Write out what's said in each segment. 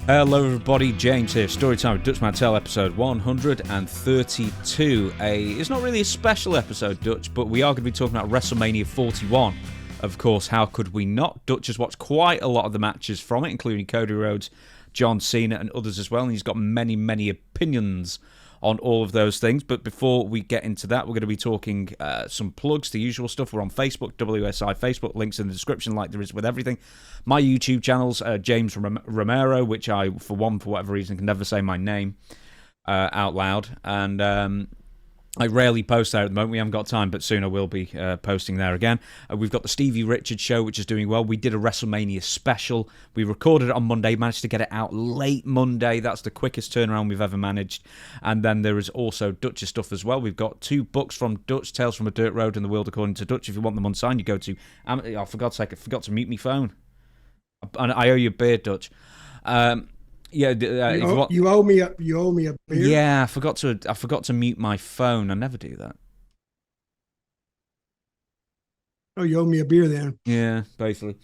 Hello everybody, James here, Storytime with Dutch Mantell, episode 132. It's not really a special episode, Dutch, but we are going to be talking about WrestleMania 41. Of course, how could we not? Dutch has watched quite a lot of the matches from it, including Cody Rhodes, John Cena and others as well, and he's got many, many opinions on all of those things. But before we get into that, we're going to be talking some plugs, the usual stuff. We're on Facebook, WSI Facebook, links in the description like there is with everything. My YouTube channel's James Romero, which I, for whatever reason, can never say my name out loud. And I rarely post there at the moment. We haven't got time, but soon I will be posting there again. We've got the Stevie Richards Show, which is doing well. We did a WrestleMania special. We recorded it on Monday, managed to get it out late Monday. That's the quickest turnaround we've ever managed. And then there is also Dutch's stuff as well. We've got 2 books from Dutch, Tales from a Dirt Road and The World According to Dutch. If you want them unsigned, you go to... Oh, for God's sake, I forgot to mute my phone. I owe you a beer, Dutch. Yeah, you owe me a beer. Yeah, I forgot to mute my phone. I never do that. Oh, you owe me a beer then. Yeah, basically.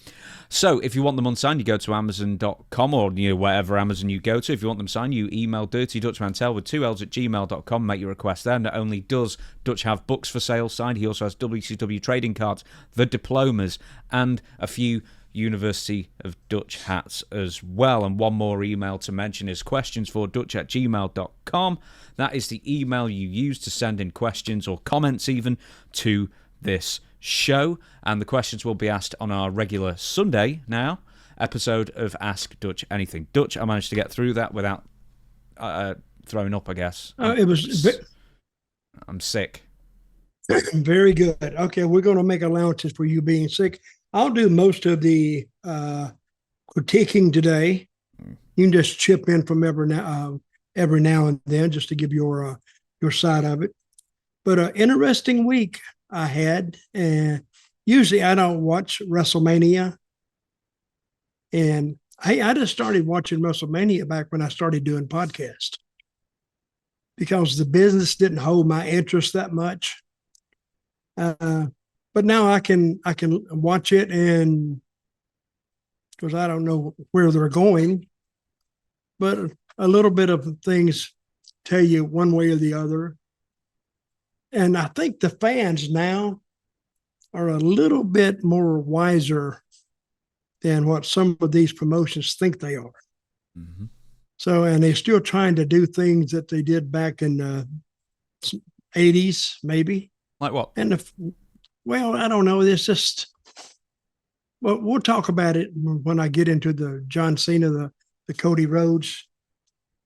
So, if you want them unsigned, you go to Amazon.com or wherever Amazon you go to. If you want them signed, you email dirtydutchmantell with 2 L's at gmail.com. Make your request there. Not only does Dutch have books for sale signed, he also has WCW trading cards, the diplomas, and a few University of Dutch hats as well. And one more email to mention is questionsfordutch@gmail.com. That is the email you use to send in questions or comments even to this show, and the questions will be asked on our regular Sunday now episode of Ask Dutch Anything. Dutch, I managed to get through that without throwing up, I guess. I'm sick. Very good. Okay, we're going to make allowances for you being sick. I'll do most of the critiquing today. You can just chip in from every now and then just to give your side of it. But interesting week I had. And usually I don't watch WrestleMania. And I just started watching WrestleMania back when I started doing podcasts because the business didn't hold my interest that much. But now I can watch it, and because I don't know where they're going, but a little bit of things tell you one way or the other. And I think the fans now are a little bit more wiser than what some of these promotions think they are. Mm-hmm. So, and they're still trying to do things that they did back in the 80s, maybe. Like what? And well, I don't know. It's just, well, we'll talk about it when I get into the John Cena, the Cody Rhodes.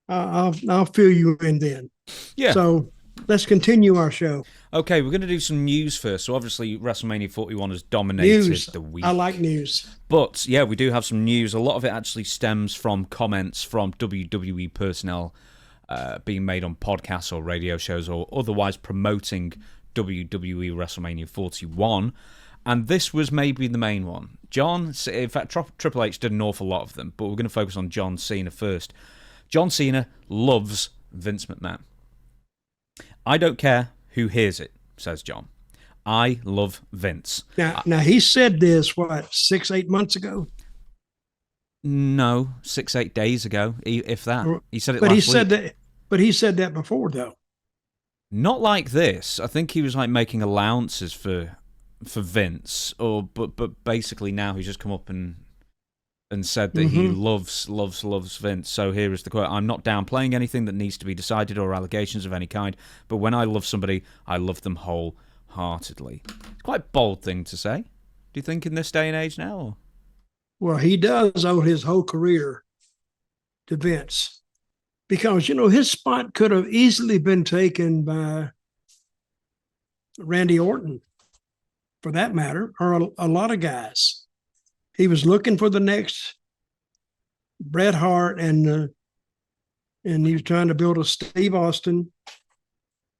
I'll fill you in then. Yeah. So let's continue our show. Okay, we're going to do some news first. So obviously WrestleMania 41 has dominated the week. I like news. But yeah, we do have some news. A lot of it actually stems from comments from WWE personnel being made on podcasts or radio shows or otherwise promoting WWE WrestleMania 41, and this was maybe the main one. In fact, Triple H did an awful lot of them, but we're going to focus on John Cena first. John Cena loves Vince McMahon. I don't care who hears it, says John. I love Vince. Now he said this, 6-8 months ago? No, 6-8 days ago, if that. He said it but last week. But he said that before, though. Not like this. I think he was like making allowances for Vince, but basically now he's just come up and said that he loves Vince. So here is the quote: "I'm not downplaying anything that needs to be decided or allegations of any kind, but when I love somebody, I love them wholeheartedly." It's quite a bold thing to say. Do you think in this day and age now? Or? Well, he does owe his whole career to Vince. Because, his spot could have easily been taken by Randy Orton, for that matter, or a lot of guys. He was looking for the next Bret Hart, and he was trying to build a Steve Austin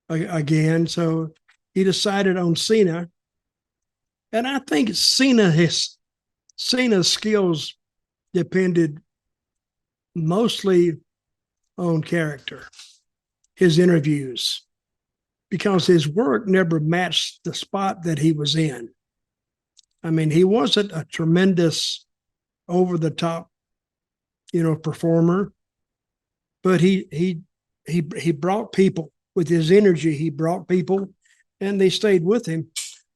again. So he decided on Cena. And I think Cena's skills depended mostly on character, his interviews, because his work never matched the spot that he was in. I mean, he wasn't a tremendous over-the-top performer, but he brought people with his energy. He brought people, and they stayed with him.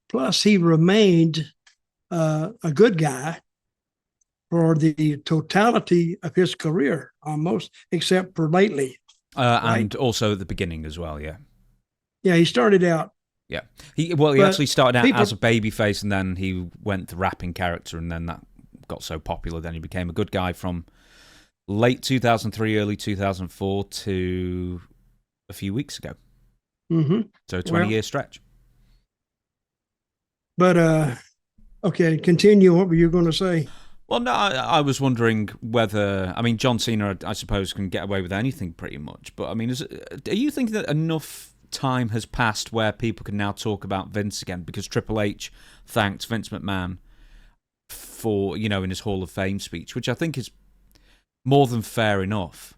Plus, he remained a good guy for the totality of his career, almost, except for lately. Right? And also at the beginning as well, yeah. Yeah, he started out. Yeah. He actually started out as a babyface, and then he went the rapping character, and then that got so popular, then he became a good guy from late 2003, early 2004 to a few weeks ago. Mm-hmm. So a 20-year stretch. But, okay, continue. What were you going to say? Well, no, I was wondering whether... I mean, John Cena, I suppose, can get away with anything pretty much. But, I mean, are you thinking that enough time has passed where people can now talk about Vince again? Because Triple H thanked Vince McMahon for, in his Hall of Fame speech, which I think is more than fair enough.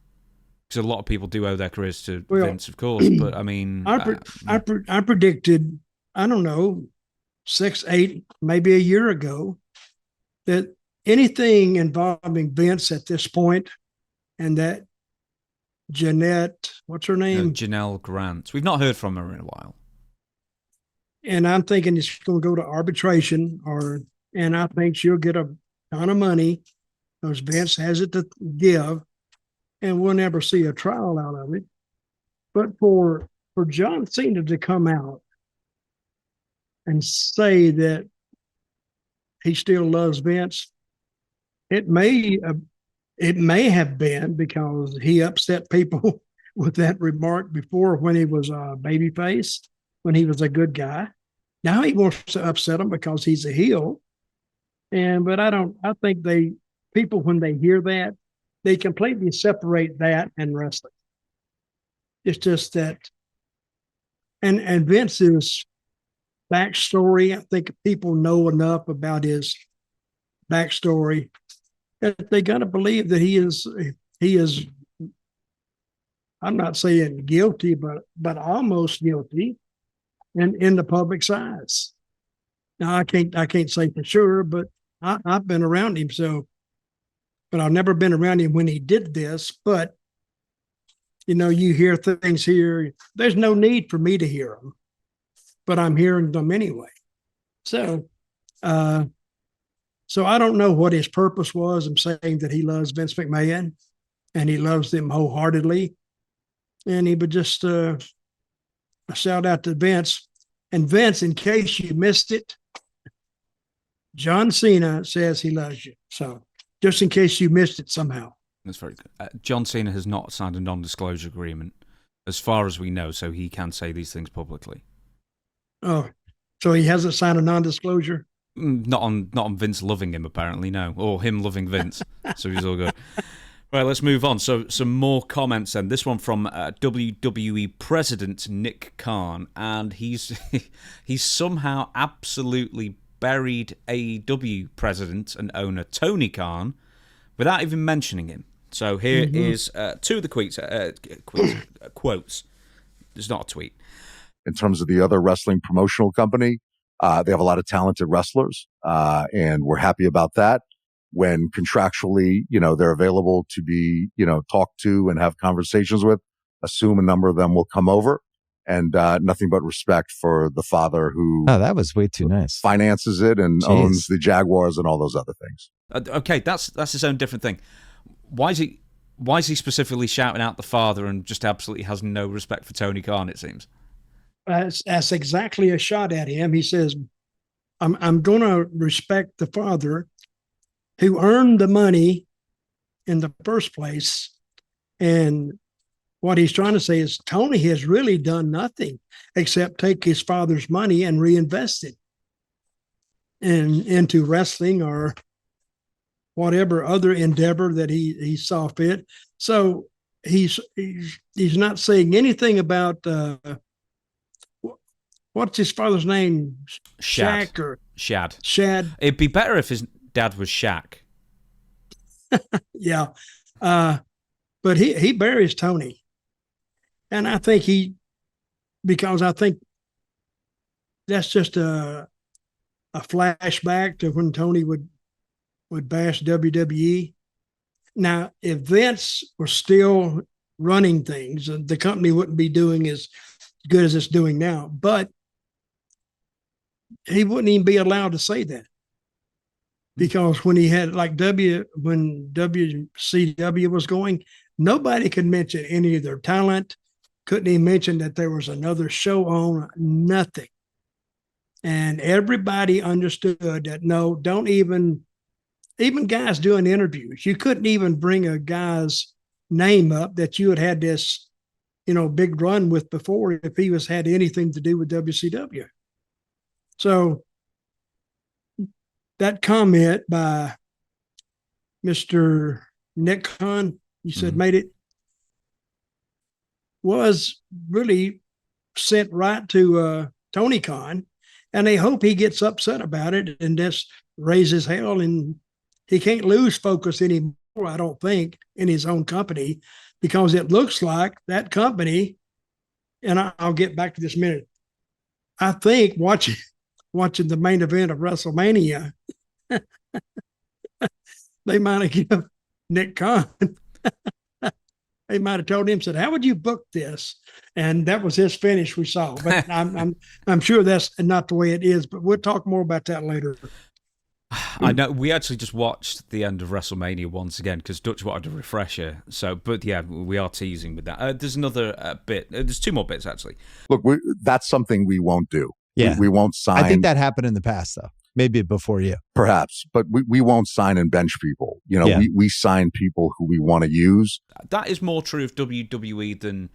Because a lot of people do owe their careers to Vince, of course. But, I mean... I predicted, I don't know, 6, 8, maybe a year ago, that anything involving Vince at this point, and that Jeanette, what's her name? Janelle Grant. We've not heard from her in a while. And I'm thinking it's going to go to arbitration, and I think she'll get a ton of money because Vince has it to give, and we'll never see a trial out of it. But for John Cena to come out and say that he still loves Vince, it may have been because he upset people with that remark before when he was a babyface, when he was a good guy. Now he wants to upset him because he's a heel. But I think people, when they hear that, they completely separate that and wrestling. It's just that, and Vince's backstory, I think people know enough about his backstory that they got to believe that he is, I'm not saying guilty, but almost guilty in the public's eyes. Now I can't say for sure, but I've been around him, but I've never been around him when he did this. But you hear things here. There's no need for me to hear them, but I'm hearing them anyway. So I don't know what his purpose was in saying that he loves Vince McMahon and he loves them wholeheartedly. And he would just shout out to Vince. And Vince, in case you missed it, John Cena says he loves you. So just in case you missed it somehow. That's very good. John Cena has not signed a non-disclosure agreement, as far as we know, so he can say these things publicly. Oh, so he hasn't signed a non-disclosure? Not on Vince loving him, apparently, no. Or him loving Vince. So he's all good. Right, let's move on. So some more comments then. This one from WWE President Nick Khan, and he's somehow absolutely buried AEW President and owner Tony Khan without even mentioning him. So here is two of the quotes. There's not a tweet. In terms of the other wrestling promotional company, they have a lot of talented wrestlers, and we're happy about that. When contractually, they're available to be, talked to and have conversations with, assume a number of them will come over, and nothing but respect for the father who that was way too nice, finances it and owns the Jaguars and all those other things. Okay, that's his own different thing. Why is he specifically shouting out the father and just absolutely has no respect for Tony Khan? It seems that's exactly a shot at him. He says, "I'm going to respect the father who earned the money in the first place." And what he's trying to say is Tony has really done nothing except take his father's money and reinvest it into wrestling or whatever other endeavor that he saw fit. So he's not saying anything about what's his father's name? Shad. Or Shad. Shad. It'd be better if his dad was Shaq. Yeah. But he buries Tony. And I think because I think that's just a flashback to when Tony would bash WWE. Now, if Vince were still running things, the company wouldn't be doing as good as it's doing now. But he wouldn't even be allowed to say that, because when he had when WCW was going, nobody could mention any of their talent. Couldn't even mention that there was another show on. Nothing. And everybody understood that. No, don't even guys doing interviews, you couldn't even bring a guy's name up that you had this, big run with before if he had anything to do with WCW. So that comment by Mr. Nick Khan, you said made it, was really sent right to Tony Khan, and they hope he gets upset about it and just raises hell, and he can't lose focus anymore, I don't think, in his own company, because it looks like that company, and I'll get back to this in a minute, I think watching the main event of WrestleMania, they might have given Nick Khan, they might have told him, said, how would you book this? And that was his finish we saw. But I'm sure that's not the way it is, but we'll talk more about that later. I know we actually just watched the end of WrestleMania once again because Dutch wanted a refresher. So, but yeah, we are teasing with that. There's another bit. There's two more bits actually. Look, that's something we won't do. Yeah, we won't sign. I think that happened in the past, though. Maybe before you, perhaps, but we won't sign and bench people. We sign people who we want to use. That is more true of WWE than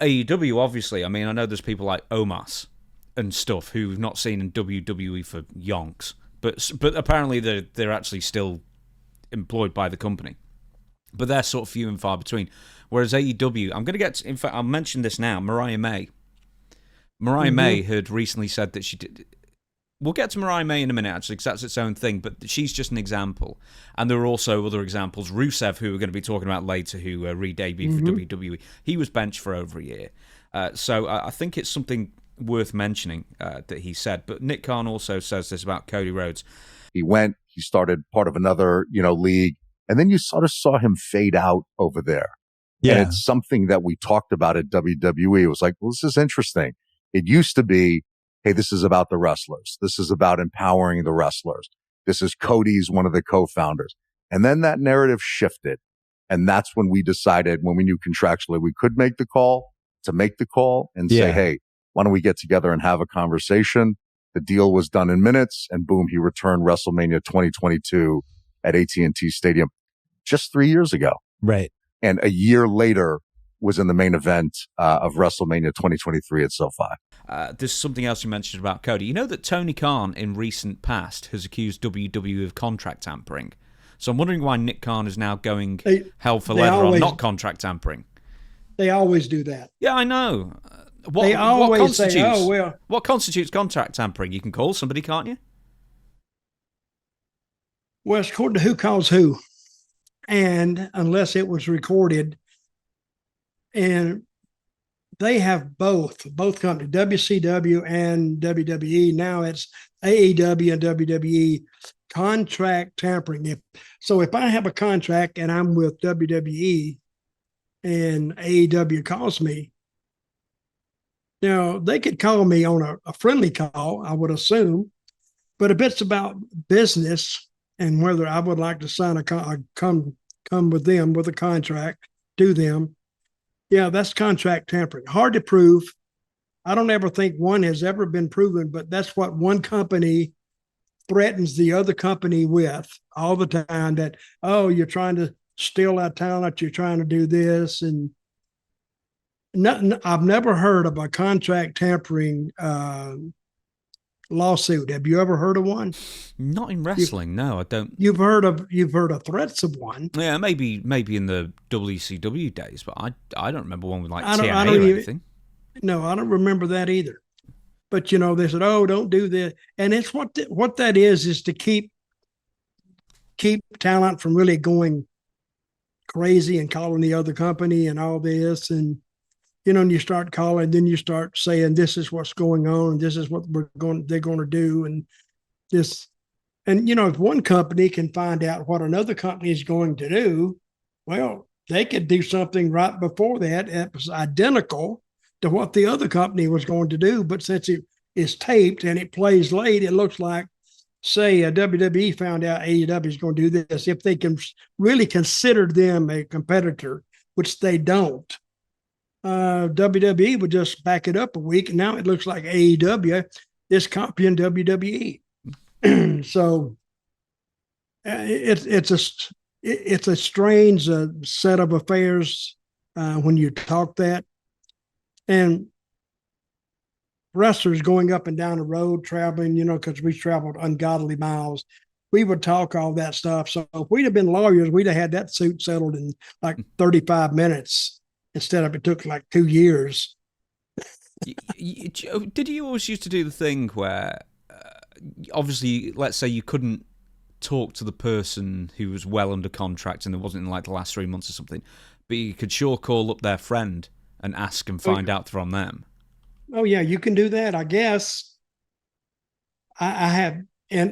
AEW. Obviously, I mean, I know there's people like Omos and stuff who we've not seen in WWE for yonks. But apparently they're actually still employed by the company. But they're sort of few and far between. Whereas AEW, I'm going to get... in fact, I'll mention this now. Mariah May. Mariah May had recently said that she did... We'll get to Mariah May in a minute, actually, because that's its own thing. But she's just an example. And there are also other examples. Rusev, who we're going to be talking about later, who re-debuted for WWE. He was benched for over a year. So I think it's something worth mentioning that he said. But Nick Khan also says this about Cody Rhodes. He started part of another, league, and then you sort of saw him fade out over there. Yeah. And it's something that we talked about at WWE. It was like, well, this is interesting. It used to be, hey, this is about the wrestlers. This is about empowering the wrestlers. This is Cody's one of the co-founders. And then that narrative shifted. And that's when we decided, when we knew contractually we could make the call, and say, hey, why don't we get together and have a conversation? The deal was done in minutes, and boom, he returned WrestleMania 2022 at AT&T Stadium just 3 years ago. Right. And a year later was in the main event of WrestleMania 2023 at SoFi. There's something else you mentioned about Cody. You know that Tony Khan in recent past has accused WWE of contract tampering. So I'm wondering why Nick Khan is now going hell for leather on not contract tampering. They always do that. Yeah, I know. They always say, oh, well. What constitutes contract tampering? You can call somebody, can't you? Well, it's according to who calls who. And unless it was recorded. And they have both companies, WCW and WWE. Now it's AEW and WWE contract tampering. If I have a contract and I'm with WWE and AEW calls me, now, they could call me on a friendly call, I would assume, but if it's about business and whether I would like to sign come with them with a contract to them, yeah, that's contract tampering. Hard to prove. I don't ever think one has ever been proven, but that's what one company threatens the other company with all the time, that, oh, you're trying to steal our talent, you're trying to do this, and I've never heard of a contract tampering lawsuit. Have you ever heard of one? Not in wrestling, no, I don't. You've heard of threats of one. Yeah, maybe in the WCW days, but I don't remember one with like TNA or anything. No, I don't remember that either. But they said, "Oh, don't do this," and it's what that is to keep talent from really going crazy and calling the other company and all this, and and you start calling, then you start saying, this is what's going on, and this is what they're going to do, and this. And, if one company can find out what another company is going to do, well, they could do something right before that was identical to what the other company was going to do. But since it is taped and it plays late, it looks like, say, WWE found out AEW is going to do this. If they can really consider them a competitor, which they don't, WWE would just back it up a week. And now it looks like AEW is copying WWE. So it's a strange set of affairs when you talk that. And wrestlers going up and down the road, traveling, because we traveled ungodly miles, we would talk all that stuff. So if we'd have been lawyers, we'd have had that suit settled in like 35 minutes instead of it took like 2 years. Did you always used to do the thing where, obviously, let's say you couldn't talk to the person who was well under contract and there wasn't in like the last 3 months or something, but you could sure call up their friend and ask and find out from them? Oh yeah, you can do that, I guess. I have,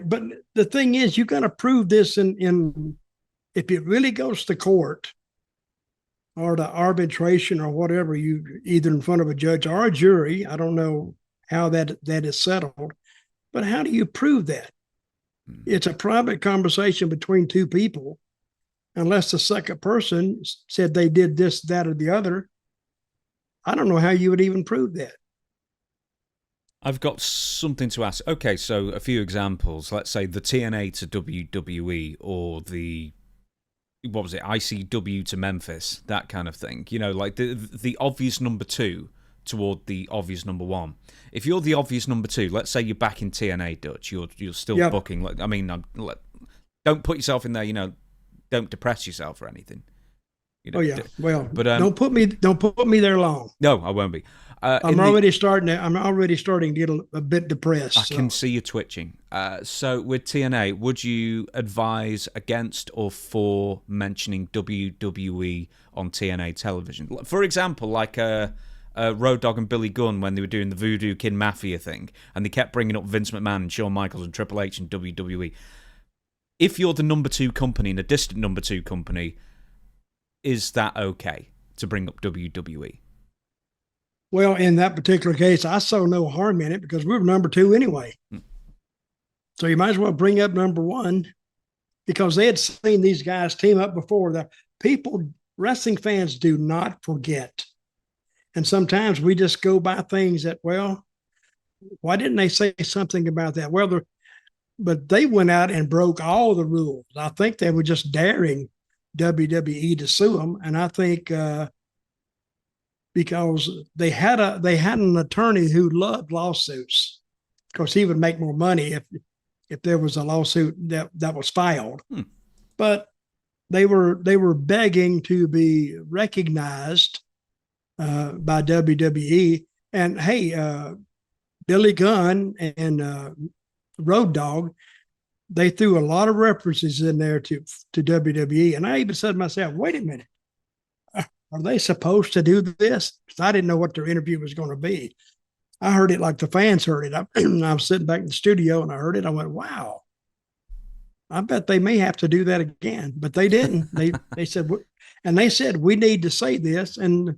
but the thing is, you got to prove this in if it really goes to court or to arbitration or whatever, you either in front of a judge or a jury. I don't know how that is settled, but how do you prove that? It's a private conversation between two people, unless the second person said they did this, that, or the other. I don't know how you would even prove that. I've got something to ask. Okay, so a few examples. Let's say the TNA to WWE or the, what was it, ICW to Memphis, that kind of thing. Like the obvious number two toward the obvious number one. If you're the obvious number two, let's say you're back in TNA, Dutch, you're still booking. Like, I mean, don't put yourself in there. Don't depress yourself or anything. Well, but don't put me there long. No, I won't be. I'm already starting to get a bit depressed. I can see you twitching. So with TNA, would you advise against or for mentioning WWE on TNA television? For example, like Road Dogg and Billy Gunn when they were doing the Voodoo Kin Mafia thing, and they kept bringing up Vince McMahon and Shawn Michaels and Triple H and WWE. If you're the number two company and a distant number two company, is that okay to bring up WWE? Well, in that particular case, I saw no harm in it because we were number two anyway. So you might as well bring up number one because they had seen these guys team up before. The people, wrestling fans do not forget. And sometimes we just go by things that, well, why didn't they say something about that? Well, but they went out and broke all the rules. I think they were just daring WWE to sue them. And I think because they had an attorney who loved lawsuits because he would make more money if there was a lawsuit that was filed. But they were begging to be recognized by WWE. And hey, Billy Gunn and Road Dogg, they threw a lot of references in there to WWE. And I even said to myself, wait a minute, are they supposed to do this? Because I didn't know what their interview was going to be. I heard it like the fans heard it. I was sitting back in the studio and I heard it. I went, wow, I bet they may have to do that again. But they didn't. They said, we need to say this. And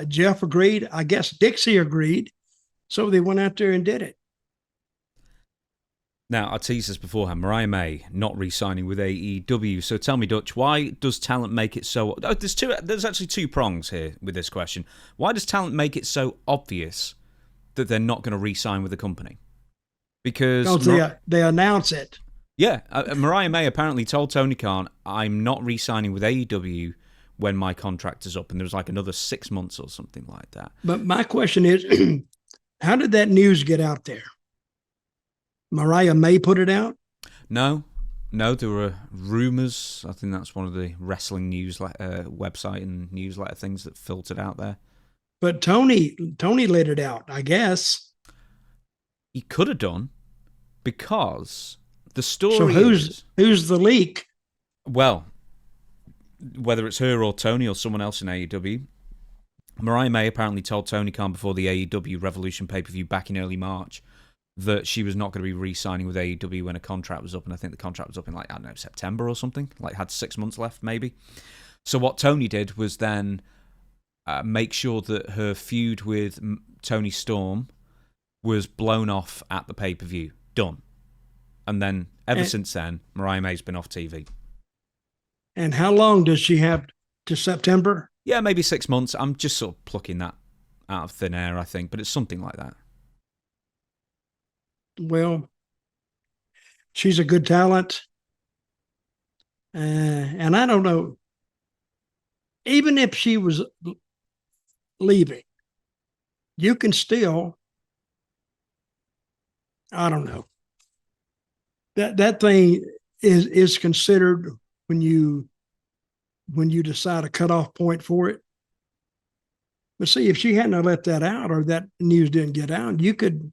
Jeff agreed. I guess Dixie agreed. So they went out there and did it. Now, I teased this beforehand. Mariah May not re-signing with AEW. So tell me, Dutch, why does talent make it so... Oh, there's actually two prongs here with this question. Why does talent make it so obvious that they're not going to re-sign with the company? Because they announce it. Yeah, Mariah May apparently told Tony Khan, I'm not re-signing with AEW when my contract is up. And there was like another 6 months or something like that. But my question is, how did that news get out there? Mariah May put it out? No, there were rumors. I think that's one of the wrestling newsletter website and newsletter things that filtered out there. But Tony let it out, I guess. He could have done because the story. So who's the leak? Well, whether it's her or Tony or someone else in AEW, Mariah May apparently told Tony Khan before the AEW Revolution pay-per-view back in early March, that she was not going to be re-signing with AEW when her contract was up, and I think the contract was up in, like, I don't know, September or something, like had 6 months left maybe. So what Tony did was then make sure that her feud with Tony Storm was blown off at the pay-per-view. Done. And then ever since then, Mariah May's been off TV. And how long does she have to September? Yeah, maybe 6 months. I'm just sort of plucking that out of thin air, I think, but it's something like that. Well, she's a good talent. And I don't know, even if she was leaving, you can still, I don't know. That thing is considered when you decide a cutoff point for it. But see, if she hadn't let that out, or that news didn't get out, you could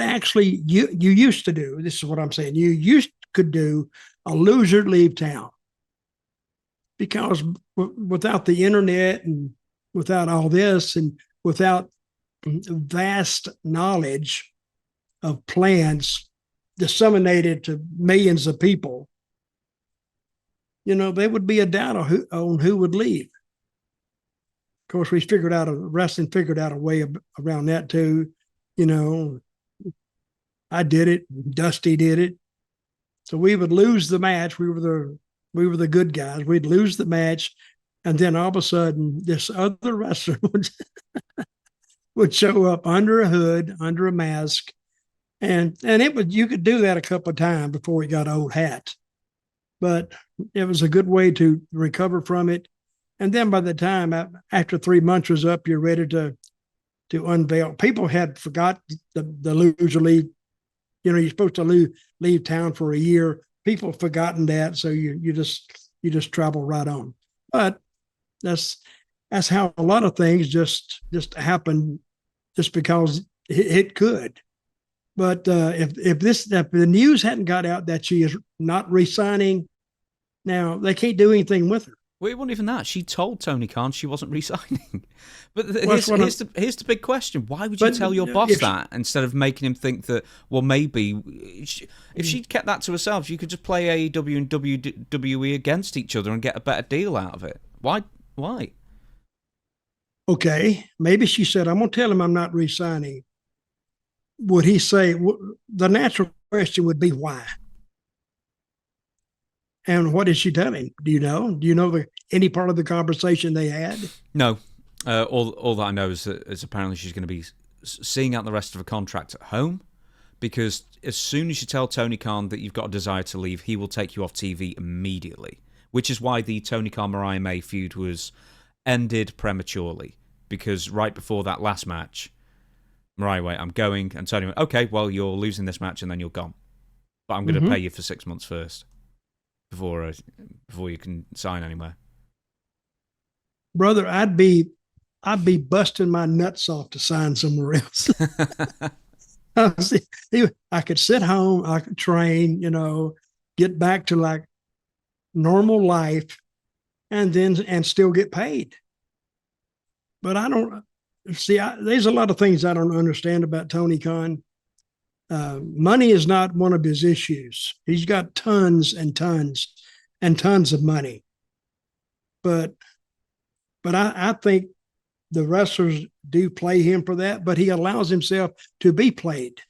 actually, you used to do, this is what I'm saying, could do a loser leave town, because without the internet and without all this and without vast knowledge of plans disseminated to millions of people, there would be a doubt on who would leave. Of course, wrestling figured out a way around that too. I did it. Dusty did it. So we would lose the match. We were the good guys. We'd lose the match, and then all of a sudden, this other wrestler would show up under a hood, under a mask, and you could do that a couple of times before we got old hat. But it was a good way to recover from it. And then by the time after 3 months was up, you're ready to unveil. People had forgot the loser leave. You're supposed to leave town for a year. People have forgotten that, so you just travel right on. But that's how a lot of things just happen, just because it could. But if the news hadn't got out that she is not re-signing, now they can't do anything with her. Well, it wasn't even that. She told Tony Khan she wasn't re-signing. But here's the big question. Why would you tell your boss that instead of making him think that, well, maybe if she'd kept that to herself, you could just play AEW and WWE against each other and get a better deal out of it? Why? Okay, maybe she said, I'm going to tell him I'm not re-signing. Would he say, the natural question would be why? And what did she tell him? Do you know? Do you know any part of the conversation they had? No. All that I know is apparently she's going to be seeing out the rest of her contract at home, because as soon as you tell Tony Khan that you've got a desire to leave, he will take you off TV immediately, which is why the Tony Khan-Mariah May feud was ended prematurely, because right before that last match, Mariah went, I'm going, and Tony went, okay, well, you're losing this match and then you're gone. But I'm going to pay you for 6 months first before you can sign anywhere. Brother, I'd be busting my nuts off to sign somewhere else. I could sit home, I could train, get back to like normal life, and still get paid. But I don't see. There's a lot of things I don't understand about Tony Khan. Money is not one of his issues. He's got tons and tons and tons of money. But I think the wrestlers do play him for that, but he allows himself to be played.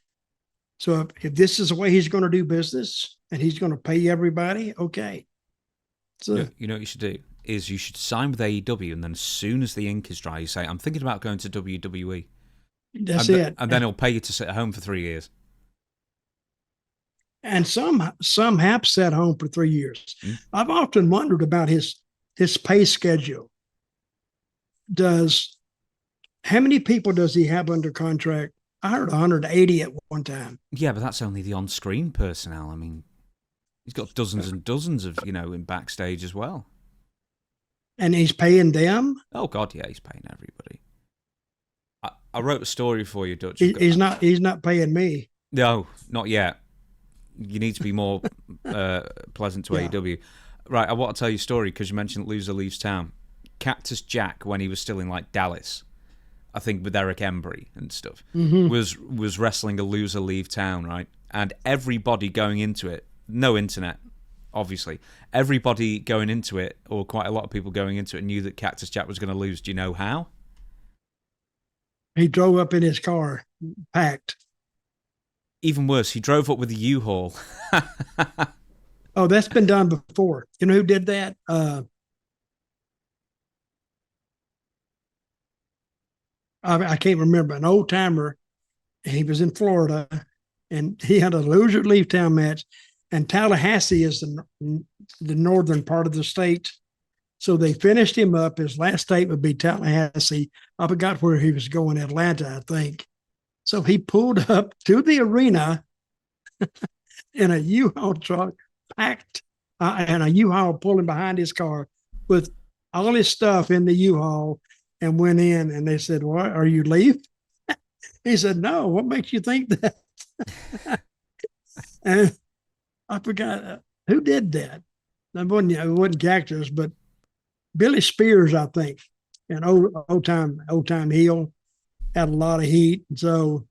So if this is the way he's going to do business and he's going to pay everybody, okay. So you know what you should do is you should sign with AEW, and then as soon as the ink is dry, you say, I'm thinking about going to WWE. That's it. And then he'll pay you to sit at home for 3 years. And some have sat home for 3 years. I've often wondered about his pay schedule. How many people does he have under contract? I heard 180 at one time. Yeah, but that's only the on-screen personnel. I mean, he's got dozens and dozens of, in backstage as well. And he's paying them? Oh, God, yeah, he's paying everybody. I wrote a story for you, Dutch. He's not paying me. No, not yet. You need to be more pleasant to AEW. Right, I want to tell you a story because you mentioned loser leaves town. Cactus Jack, when he was still in like Dallas, I think with Eric Embry and stuff, Mm-hmm. was wrestling a loser leave town, right? And everybody going into it, no internet, obviously. Everybody going into it, or quite a lot of people going into it, knew that Cactus Jack was going to lose. Do you know how? He drove up in his car, packed. Even worse, he drove up with a U-Haul. Oh, that's been done before. You know who did that? I can't remember. An old timer. He was in Florida, and he had a loser leave town match. And Tallahassee is the northern part of the state, so they finished him up. His last state would be Tallahassee. I forgot where he was going. Atlanta, I think. So he pulled up to the arena in a U-Haul truck, packed, and a U-Haul pulling behind his car with all his stuff in the U-Haul, and went in. And they said, "What? Are you leaving?" He said, "No. What makes you think that?" And I forgot who did that. It wasn't Cactus, but Billy Spears, I think, an old time heel, had a lot of heat. So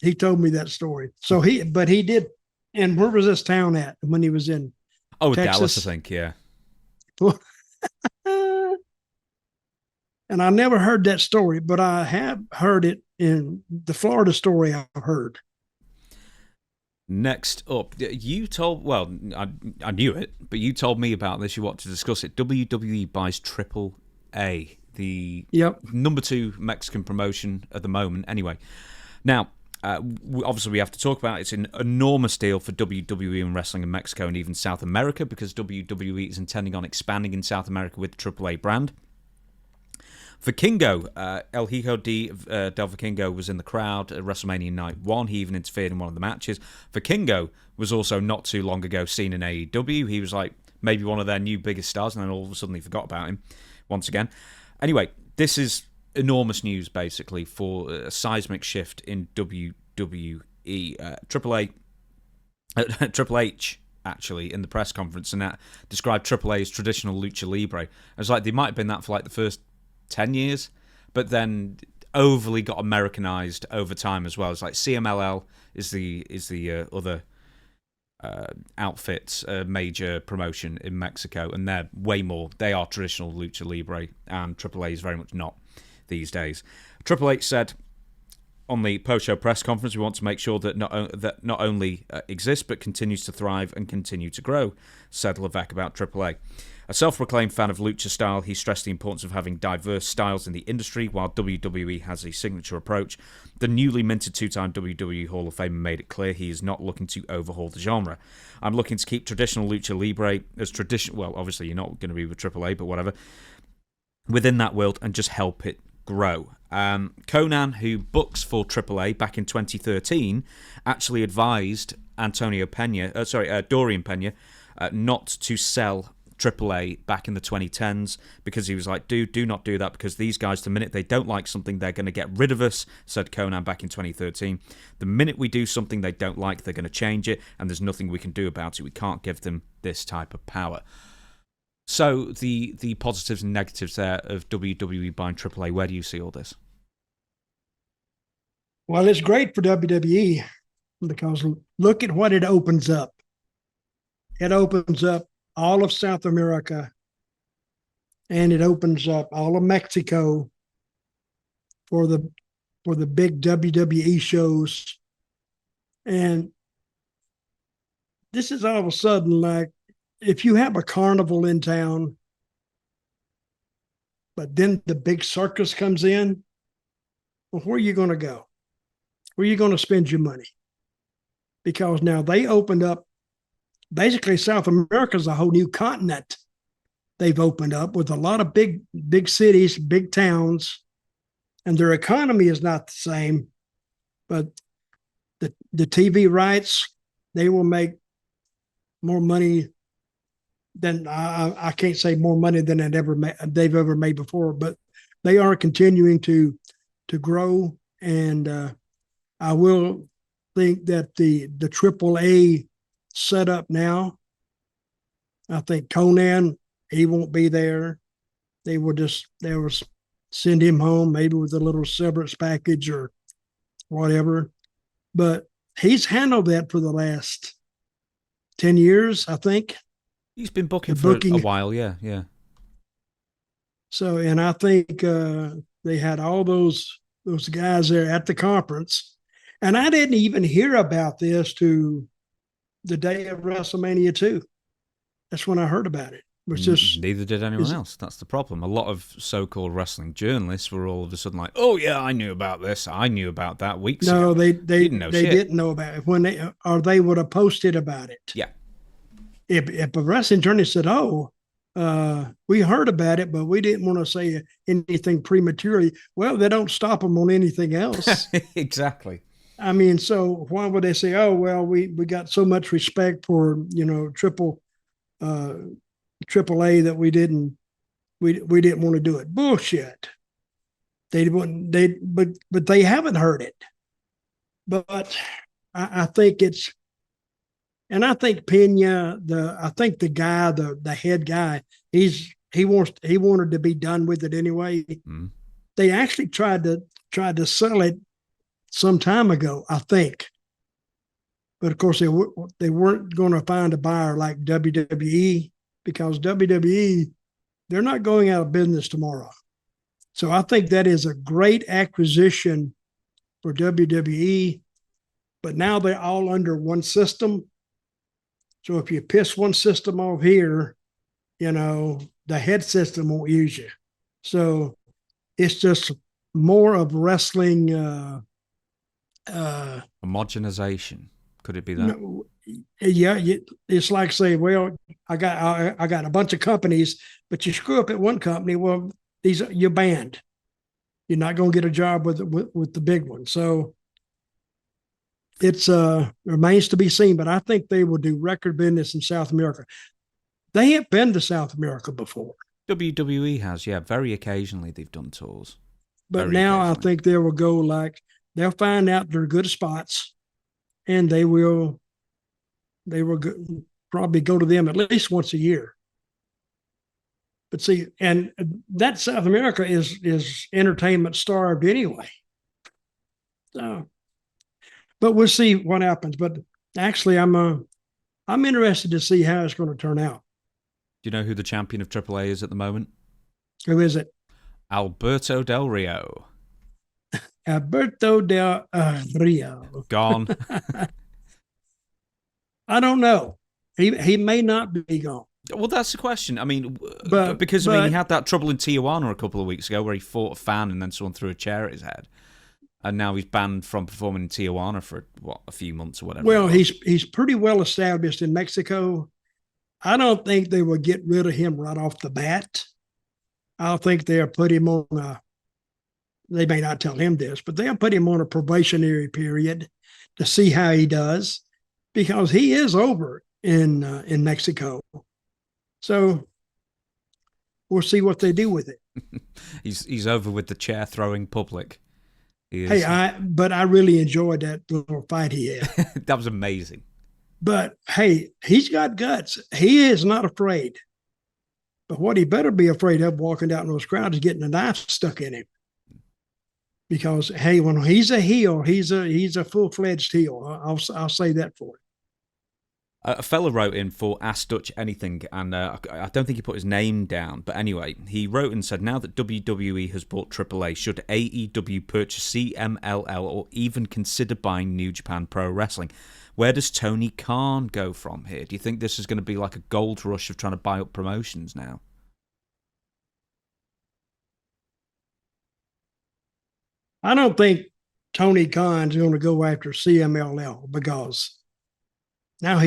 he told me that story. So he did. And where was this town at when he was in? Oh, Texas? Dallas, I think, yeah. And I never heard that story, but I have heard it in the Florida story I've heard. Next up, you told, well, I knew it, but you told me about this. You want to discuss it. WWE buys AAA, the number 2 Mexican promotion at the moment. Anyway, now, obviously we have to talk about it. It's an enormous deal for WWE and wrestling in Mexico and even South America, because WWE is intending on expanding in South America with the AAA brand. Vikingo, El Hijo del Vikingo was in the crowd at WrestleMania Night 1. He even interfered in one of the matches. Vikingo was also not too long ago seen in AEW. He was like maybe one of their new biggest stars, and then all of a sudden they forgot about him once again. Anyway, this is enormous news, basically, for a seismic shift in WWE. Triple H, actually, in the press conference, and that described AAA as traditional lucha libre. I was like, they might have been that for like the first 10 years, but then overly got Americanized over time as well. It's like CMLL is the other outfit's major promotion in Mexico, and they're way more. They are traditional lucha libre, and AAA is very much not these days. Triple H said on the post-show press conference, "We want to make sure that not only exists but continues to thrive and continue to grow," said Levesque about AAA. A self-proclaimed fan of lucha style, he stressed the importance of having diverse styles in the industry. While WWE has a signature approach, the newly minted 2-time WWE Hall of Famer made it clear he is not looking to overhaul the genre. "I'm looking to keep traditional lucha libre as traditional." Well, obviously you're not going to be with AAA, but whatever. "Within that world, and just help it grow." Conan, who books for AAA back in 2013, actually advised Dorian Pena, not to sell AAA back in the 2010s, because he was like, do not do that, because these guys, the minute they don't like something, they're going to get rid of us, said Conan back in 2013. "The minute we do something they don't like, they're going to change it, and there's nothing we can do about it. We can't give them this type of power." So the positives and negatives there of WWE buying AAA, where do you see all this? Well, it's great for WWE, because look at what it opens up. It opens up all of South America, and it opens up all of Mexico for the big WWE shows. And this is all of a sudden like, if you have a carnival in town, but then the big circus comes in, well, where are you going to go? Where are you going to spend your money? Because now they opened up, basically South America is a whole new continent they've opened up, with a lot of big cities, big towns, and their economy is not the same, but the TV rights, they will make more money than I can't say more money than they've ever made before, but they are continuing to grow. And I will think that the AAA setup now, I think Conan, he won't be there. There was send him home, maybe with a little severance package or whatever. But he's handled that for the last 10 years, I think. He's been booking for a while, yeah. So, and I think they had all those guys there at the conference. And I didn't even hear about this to the day of WrestleMania 2. That's when I heard about it. Neither did anyone else. That's the problem. A lot of so-called wrestling journalists were all of a sudden like, "Oh yeah, I knew about this. I knew about that weeks ago." No, they didn't know about it when they would have posted about it. Yeah. If a wrestling journalist said, "Oh, we heard about it, but we didn't want to say anything prematurely," well, they don't stop them on anything else. Exactly. I mean, so why would they say, "Oh, well, we got so much respect for AAA that we didn't want to do it"? Bullshit. But they haven't heard it. But I think it's, and I think Pena, the guy, the head guy, he wanted to be done with it anyway. Mm. They actually tried to sell it some time ago, I think. But of course, they weren't going to find a buyer like WWE, because WWE, they're not going out of business tomorrow. So I think that is a great acquisition for WWE. But now they're all under one system. So if you piss one system off here, the head system won't use you. So it's just more of wrestling. Homogenization. Could it be that? Yeah, it's like say, well, I got a bunch of companies, but you screw up at one company, well, you're banned. You're not going to get a job with the big one. So it's remains to be seen, but I think they will do record business in South America. They have been to South America before. WWE has, yeah, very occasionally they've done tours. But now I think they will go they'll find out their good spots, and they will probably go to them at least once a year. But see, and that South America is entertainment starved anyway. So, but we'll see what happens. But actually, I'm interested to see how it's going to turn out. Do you know who the champion of AAA is at the moment? Who is it? Alberto Del Rio. Alberto Del Rio. Gone. I don't know. He may not be gone. Well, that's the question. I mean, because he had that trouble in Tijuana a couple of weeks ago where he fought a fan and then someone threw a chair at his head. And now he's banned from performing in Tijuana for, a few months or whatever. Well, he's pretty well established in Mexico. I don't think they will get rid of him right off the bat. I think they'll put him on they may not tell him this, but they'll put him on a probationary period to see how he does, because he is over in Mexico. So we'll see what they do with it. He's over with the chair throwing public. Hey, I really enjoyed that little fight he had. That was amazing. But hey, he's got guts. He is not afraid. But what he better be afraid of walking out in those crowds is getting a knife stuck in him. Because hey, when he's a heel, he's a full-fledged heel. I'll say that for him. A fella wrote in for Ask Dutch Anything, and I don't think he put his name down, but anyway, he wrote and said, now that WWE has bought AAA, should AEW purchase CMLL or even consider buying New Japan Pro Wrestling? Where does Tony Khan go from here? Do you think this is going to be like a gold rush of trying to buy up promotions now? I don't think Tony Khan's going to go after CMLL, because now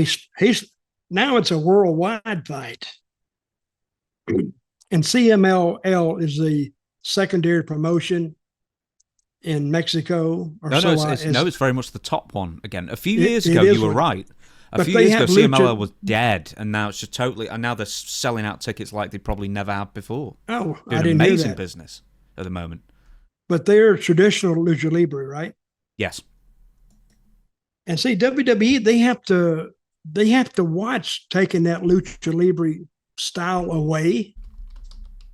now it's a worldwide fight. And CMLL is the secondary promotion in Mexico. It's very much the top one again. A few years ago, you were right. A few years ago, CMLL was dead, and now it's just totally. And now they're selling out tickets like they probably never have before. Oh, doing I didn't hear amazing that. business at the moment. But they're traditional lucha libre, right? Yes. And see, WWE, they have to watch taking that lucha libre style away,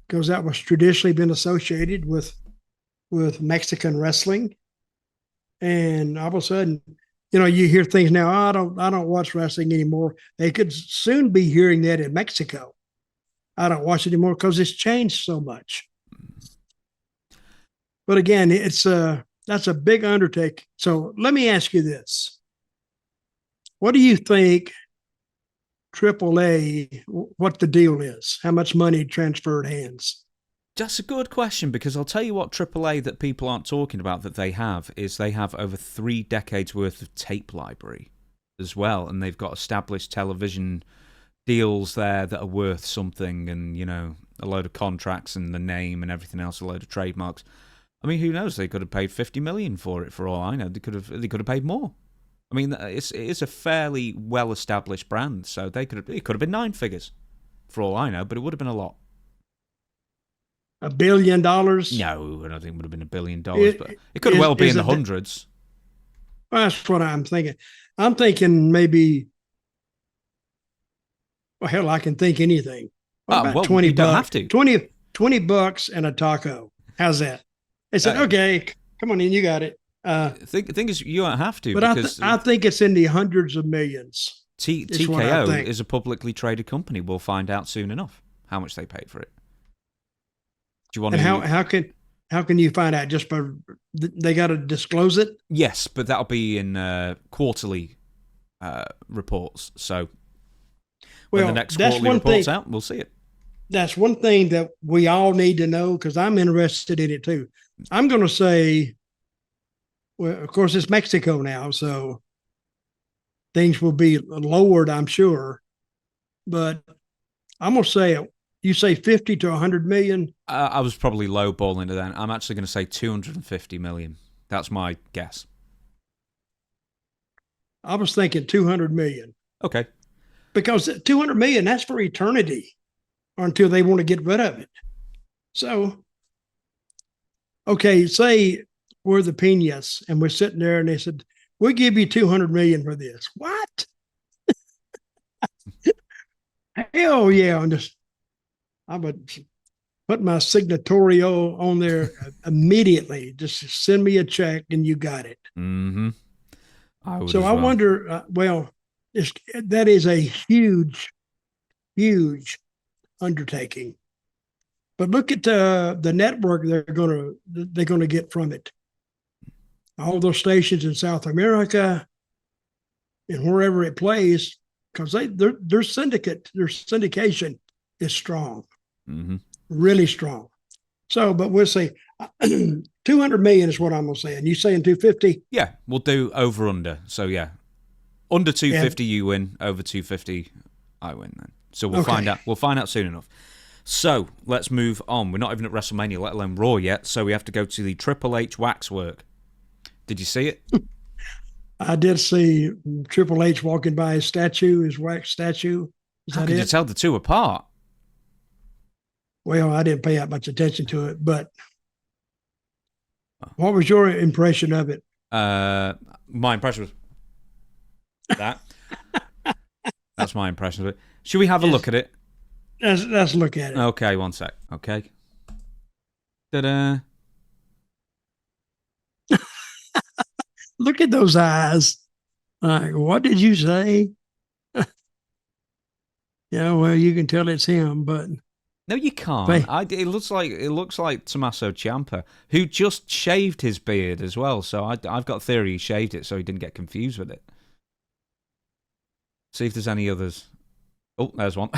because that was traditionally been associated with Mexican wrestling. And all of a sudden, you hear things now, I don't watch wrestling anymore. They could soon be hearing that in Mexico. I don't watch it anymore because it's changed so much. But again, that's a big undertaking. So let me ask you this. What do you think AAA, what the deal is? How much money transferred hands? That's a good question, because I'll tell you what AAA that people aren't talking about that they have is they have over 3 decades worth of tape library as well, and they've got established television deals there that are worth something, and a load of contracts and the name and everything else, a load of trademarks. I mean, who knows? They could have paid $50 million for it, for all I know. They could have paid more. I mean, it is a fairly well established brand, so it could have been 9 figures, for all I know, but it would have been a lot. $1 billion? No, I don't think it would have been $1 billion, but it could well be in the hundreds. That's what I'm thinking. I'm thinking maybe, well, hell, I can think anything. About 20 you don't have to. 20 bucks and a taco. How's that? They said, okay, come on in, you got it. Thing is, you don't have to. But because I think it's in the hundreds of millions. TKO is a publicly traded company. We'll find out soon enough how much they paid for it. Do you want to? How can you find out? Just by they got to disclose it? Yes, but that'll be in quarterly reports. So when the next quarterly report's out, we'll see it. That's one thing that we all need to know, because I'm interested in it too. I'm going to say, well, of course, it's Mexico now, so things will be lowered, I'm sure. But I'm going to say, you say 50 to 100 million? I was probably lowballing it then. I'm actually going to say 250 million. That's my guess. I was thinking 200 million. Okay. Because 200 million, that's for eternity, or until they want to get rid of it. So, okay, say we're the Piñas and we're sitting there and they said, we'll give you 200 million for this. What? Hell yeah. I would put my signatorio on there immediately. Just send me a check and you got it. Mm-hmm. I wonder, that is a huge, huge undertaking. But look at the network they're going to get from it. All those stations in South America and wherever it plays, because their syndication is strong, really strong. So, but we'll say 200 million is what I'm going to say. And you saying 250? Yeah, we'll do over under. So yeah, under 250 you win, over 250 I win then. So we'll find out. We'll find out soon enough. So let's move on. We're not even at WrestleMania, let alone Raw yet. So we have to go to the Triple H Waxwork. Did you see it? I did see Triple H walking by his wax statue. How could you tell the two apart? Well, I didn't pay that much attention to it, but what was your impression of it? My impression was that. That's my impression of it. Should we have a look at it? Let's look at it. Okay, one sec. Okay. Ta-da. Look at those eyes. Like, what did you say? Yeah, well, you can tell it's him, but no, you can't. It looks like Tommaso Ciampa, who just shaved his beard as well. So I've got a theory he shaved it so he didn't get confused with it. See if there's any others. Oh, there's one.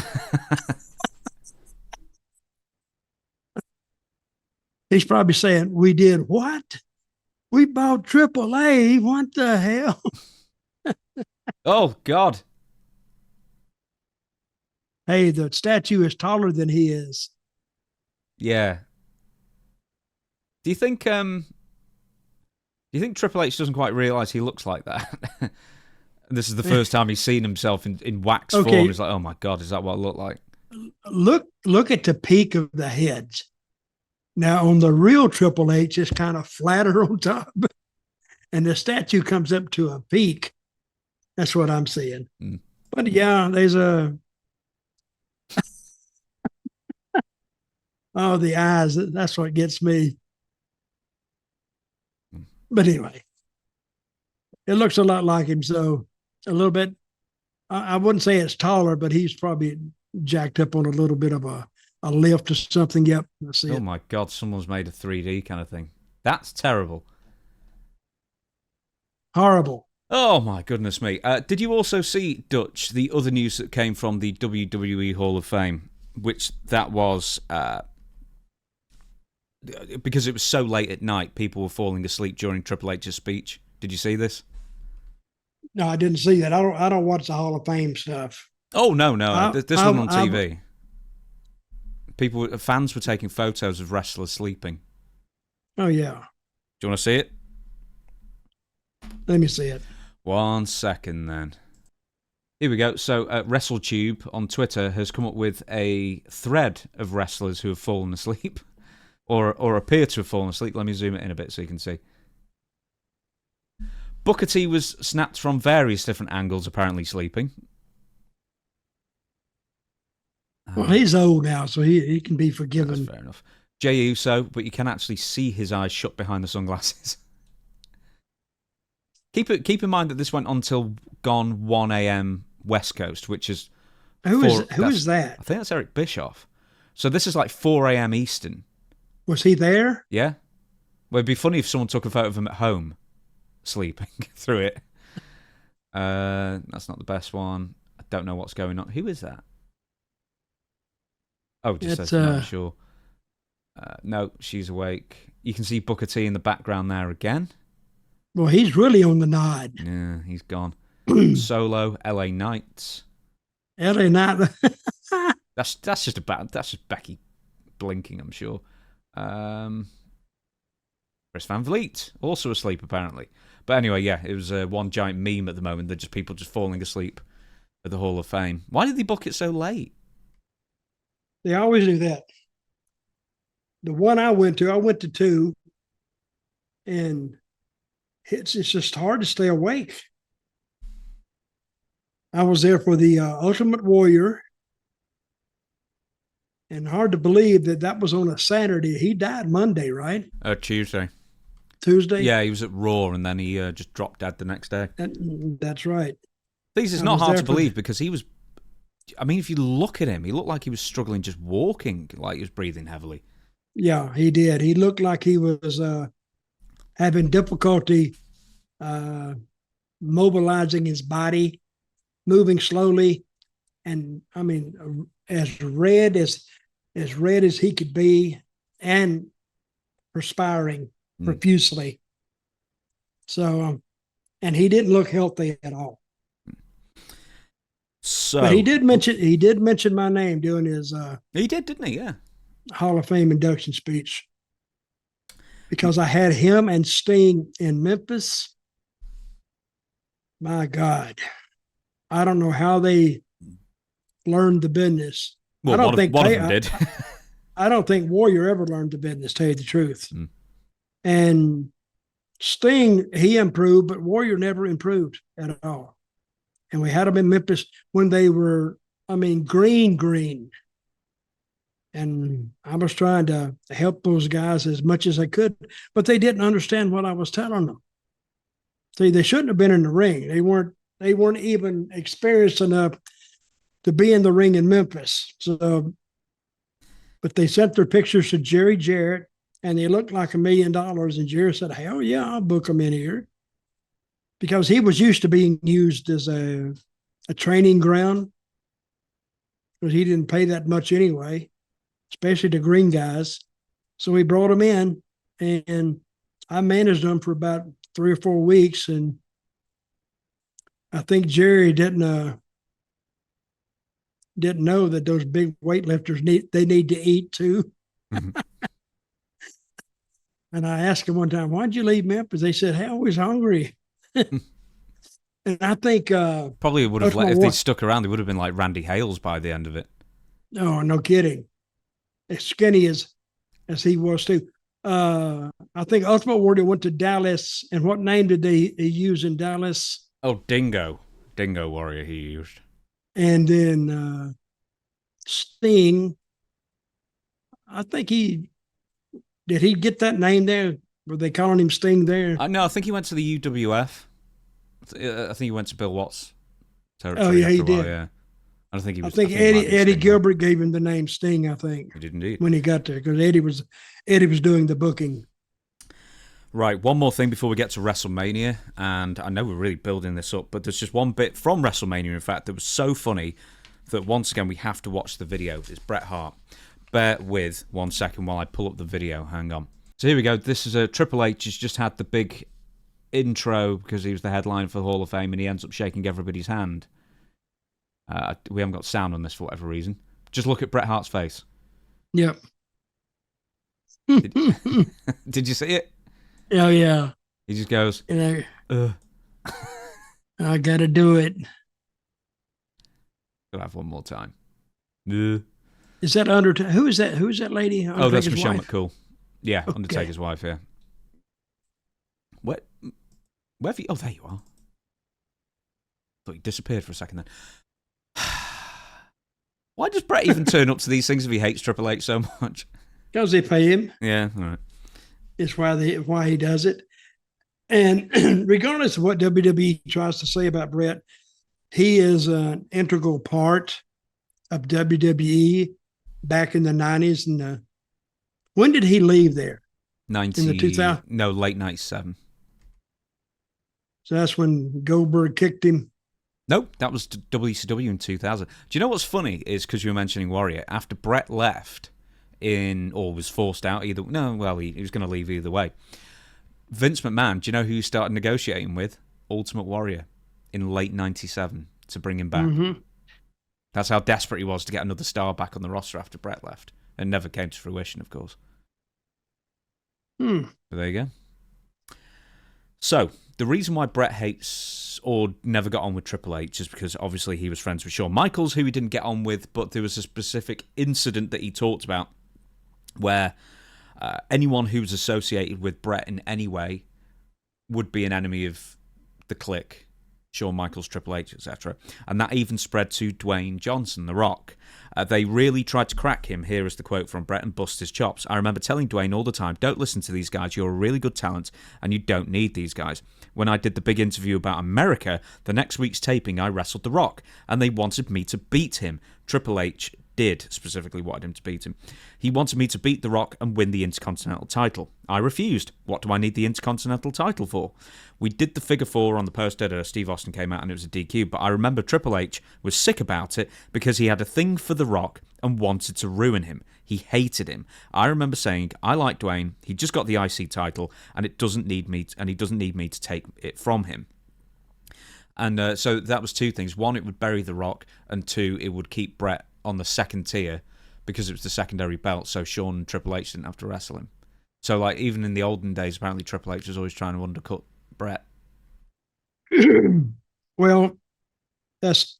He's probably saying, "We did what? We bought AAA. What the hell?" Oh God. Hey, the statue is taller than he is. Yeah. Do you think Triple H doesn't quite realize he looks like that? This is the first time he's seen himself in wax form. He's like, oh my God, is that what I look like? Look at the peak of the heads. Now on the real Triple H, it's kind of flatter on top, and the statue comes up to a peak. That's what I'm seeing. But yeah, there's a Oh, the eyes. That's what gets me. But anyway, it looks a lot like him. So a little bit, I wouldn't say it's taller, but he's probably jacked up on a little bit of a lift or something. Yep. That's it. Oh my God, someone's made a 3D kind of thing. That's terrible. Horrible. Oh my goodness me. Did you also see, Dutch, the other news that came from the WWE Hall of Fame, which that was, because it was so late at night, people were falling asleep during Triple H's speech. Did you see this? No, I didn't see that. I don't watch the Hall of Fame stuff. Oh, no. This one on TV. Fans were taking photos of wrestlers sleeping. Oh, yeah. Do you want to see it? Let me see it. 1 second, then. Here we go. So, WrestleTube on Twitter has come up with a thread of wrestlers who have fallen asleep, or appear to have fallen asleep. Let me zoom it in a bit so you can see. Booker T was snapped from various different angles, apparently sleeping. Well, he's old now, so he can be forgiven. That's fair enough. Jey Uso, but you can actually see his eyes shut behind the sunglasses. Keep in mind that this went on till gone 1 a.m. West Coast, which is... Who is that? I think that's Eric Bischoff. So this is like 4 a.m. Eastern. Was he there? Yeah. Well, it'd be funny if someone took a photo of him at home, sleeping through it. That's not the best one. I don't know what's going on. Who is that? Oh, it just says no, sure. No, she's awake. You can see Booker T in the background there again. Well, he's really on the nod. Yeah, he's gone. Solo, LA Knight. LA Knight. That's just Becky blinking, I'm sure. Chris Van Vliet, also asleep apparently. But anyway, yeah, it was one giant meme at the moment. They're just people just falling asleep at the Hall of Fame. Why did they book it so late? They always do that. The one I went to two, and it's just hard to stay awake. I was there for the Ultimate Warrior, and hard to believe that was on a Saturday. He died Monday, right? Tuesday. Tuesday? Yeah, he was at Raw, and then he just dropped dead the next day. That's right. It's not hard to believe because he was... I mean, if you look at him, he looked like he was struggling just walking, like he was breathing heavily. Yeah, he did. He looked like he was having difficulty mobilizing his body, moving slowly, and I mean, as red as he could be, and perspiring profusely. So, and he didn't look healthy at all. So, but he did mention my name during his. He did, didn't he? Yeah. Hall of Fame induction speech, because I had him and Sting in Memphis. My God, I don't know how they learned the business. Well, one of them did. I don't think Warrior ever learned the business, to tell you the truth. And Sting, he improved, but Warrior never improved at all. And we had them in Memphis when they were, green. And I was trying to help those guys as much as I could, but they didn't understand what I was telling them. See, they shouldn't have been in the ring. They weren't even experienced enough to be in the ring in Memphis. So, but they sent their pictures to Jerry Jarrett, and they looked like $1 million. And Jerry said, "Hell yeah, I'll book them in here," because he was used to being used as a training ground, because he didn't pay that much anyway, especially the green guys. So he brought them in, and I managed them for about 3 or 4 weeks. And I think Jerry didn't know that those big weightlifters need to eat too. Mm-hmm. And I asked him one time, "Why'd you leave Memphis?" They said, "Hey, I was hungry." And I think probably would have if they stuck around, they would have been like Randy Hales by the end of it. No, no kidding. As skinny as he was too. I think Ultimate Warrior went to Dallas, and what name did he use in Dallas? Oh, Dingo Warrior he used. And then Sting, I think did he get that name there? Were they calling him Sting there? No, I think he went to the UWF. I think he went to Bill Watts territory. Oh yeah, after he a while, did. Yeah, I don't think he was. I think he might be Eddie Sting, Gilbert gave him the name Sting. I think He did indeed. when he got there, because Eddie was doing the booking. Right, one more thing before we get to WrestleMania, and I know we're really building this up, but there's just one bit from WrestleMania, in fact, that was so funny that once again we have to watch the video. It's Bret Hart. Bear with 1 second while I pull up the video. Hang on. So here we go. This is Triple H has just had the big intro because he was the headline for the Hall of Fame, and he ends up shaking everybody's hand. We haven't got sound on this for whatever reason. Just look at Bret Hart's face. Yep. Did you see it? Oh yeah. He just goes, And ugh. I got to do it. I'll have one more time. Ugh. Is that Undertaker? Who is that? Who's that lady? Oh, that's Undertaker's Michelle wife? McCool. Yeah, Okay. Undertaker's wife, yeah. Where have you... Oh, there you are. Thought you disappeared for a second then. Why does Bret even turn up to these things if he hates Triple H so much? Because they pay him. Yeah, all right. Is why he does it. And regardless of what WWE tries to say about Bret, he is an integral part of WWE back in the 90s. And when did he leave there? 90, in the 2000? No, late 97. So that's when Goldberg kicked him. Nope, that was WCW in 2000. Do you know what's funny is, because you were mentioning Warrior, after Bret left or was forced out either... No, well, he was going to leave either way. Vince McMahon, do you know who he started negotiating with? Ultimate Warrior in late 97 to bring him back. Mm-hmm. That's how desperate he was to get another star back on the roster after Bret left. And never came to fruition, of course. But there you go. So, the reason why Bret hates or never got on with Triple H is because obviously he was friends with Shawn Michaels, who he didn't get on with, but there was a specific incident that he talked about where anyone who's associated with Bret in any way would be an enemy of the Clique, Shawn Michaels, Triple H, etc. And that even spread to Dwayne Johnson, The Rock. They really tried to crack him. Here is the quote from Bret, and bust his chops. I remember telling Dwayne all the time, don't listen to these guys, you're a really good talent, and you don't need these guys. When I did the big interview about America, the next week's taping, I wrestled The Rock, and they wanted me to beat him. Triple H specifically wanted him to beat him. He wanted me to beat The Rock and win the Intercontinental title. I refused. What do I need the Intercontinental title for? We did the figure four on the poster. Steve Austin came out and it was a DQ, but I remember Triple H was sick about it because he had a thing for The Rock and wanted to ruin him. He hated him. I remember saying, I like Dwayne. He just got the IC title and he doesn't need me to take it from him. And so that was two things. One, it would bury The Rock, and two, it would keep Bret on the second tier because it was the secondary belt, so Shawn and Triple H didn't have to wrestle him. So, like, even in the olden days, apparently Triple H was always trying to undercut Bret. Well, that's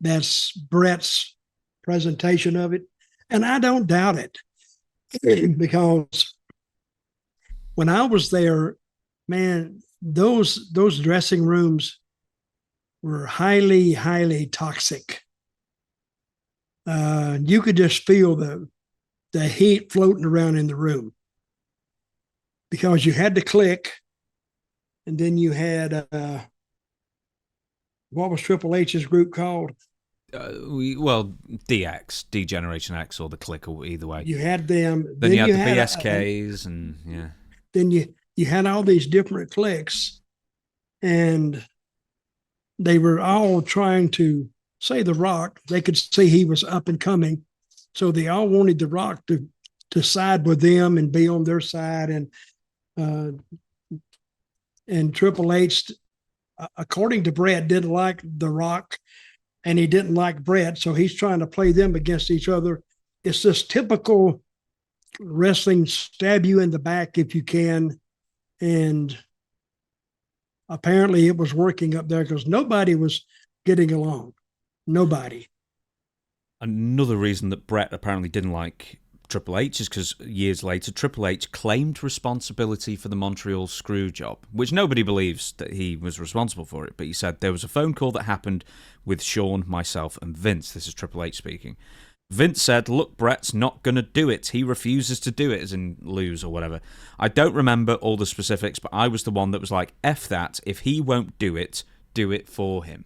Bret's presentation of it, and I don't doubt it because when I was there, man, those dressing rooms were highly, highly toxic. You could just feel the heat floating around in the room because you had to click, and then you had what was Triple H's group called? DX, D-Generation X, or the Click, or either way. You had them. Then you had the BSKs, and yeah. Then you had all these different cliques, and they were all trying to say The Rock. They could see he was up and coming, so they all wanted The Rock to side with them and be on their side. And Triple H, according to Bret, didn't like The Rock, and he didn't like Bret, so he's trying to play them against each other. It's this typical wrestling, stab you in the back if you can, and apparently it was working up there because nobody was getting along. Nobody. Another reason that Bret apparently didn't like Triple H is because years later, Triple H claimed responsibility for the Montreal screw job, which nobody believes that he was responsible for it. But he said there was a phone call that happened with Shawn, myself, and Vince. This is Triple H speaking. Vince said, look, Bret's not going to do it. He refuses to do it, as in lose or whatever. I don't remember all the specifics, but I was the one that was like, F that. If he won't do it for him.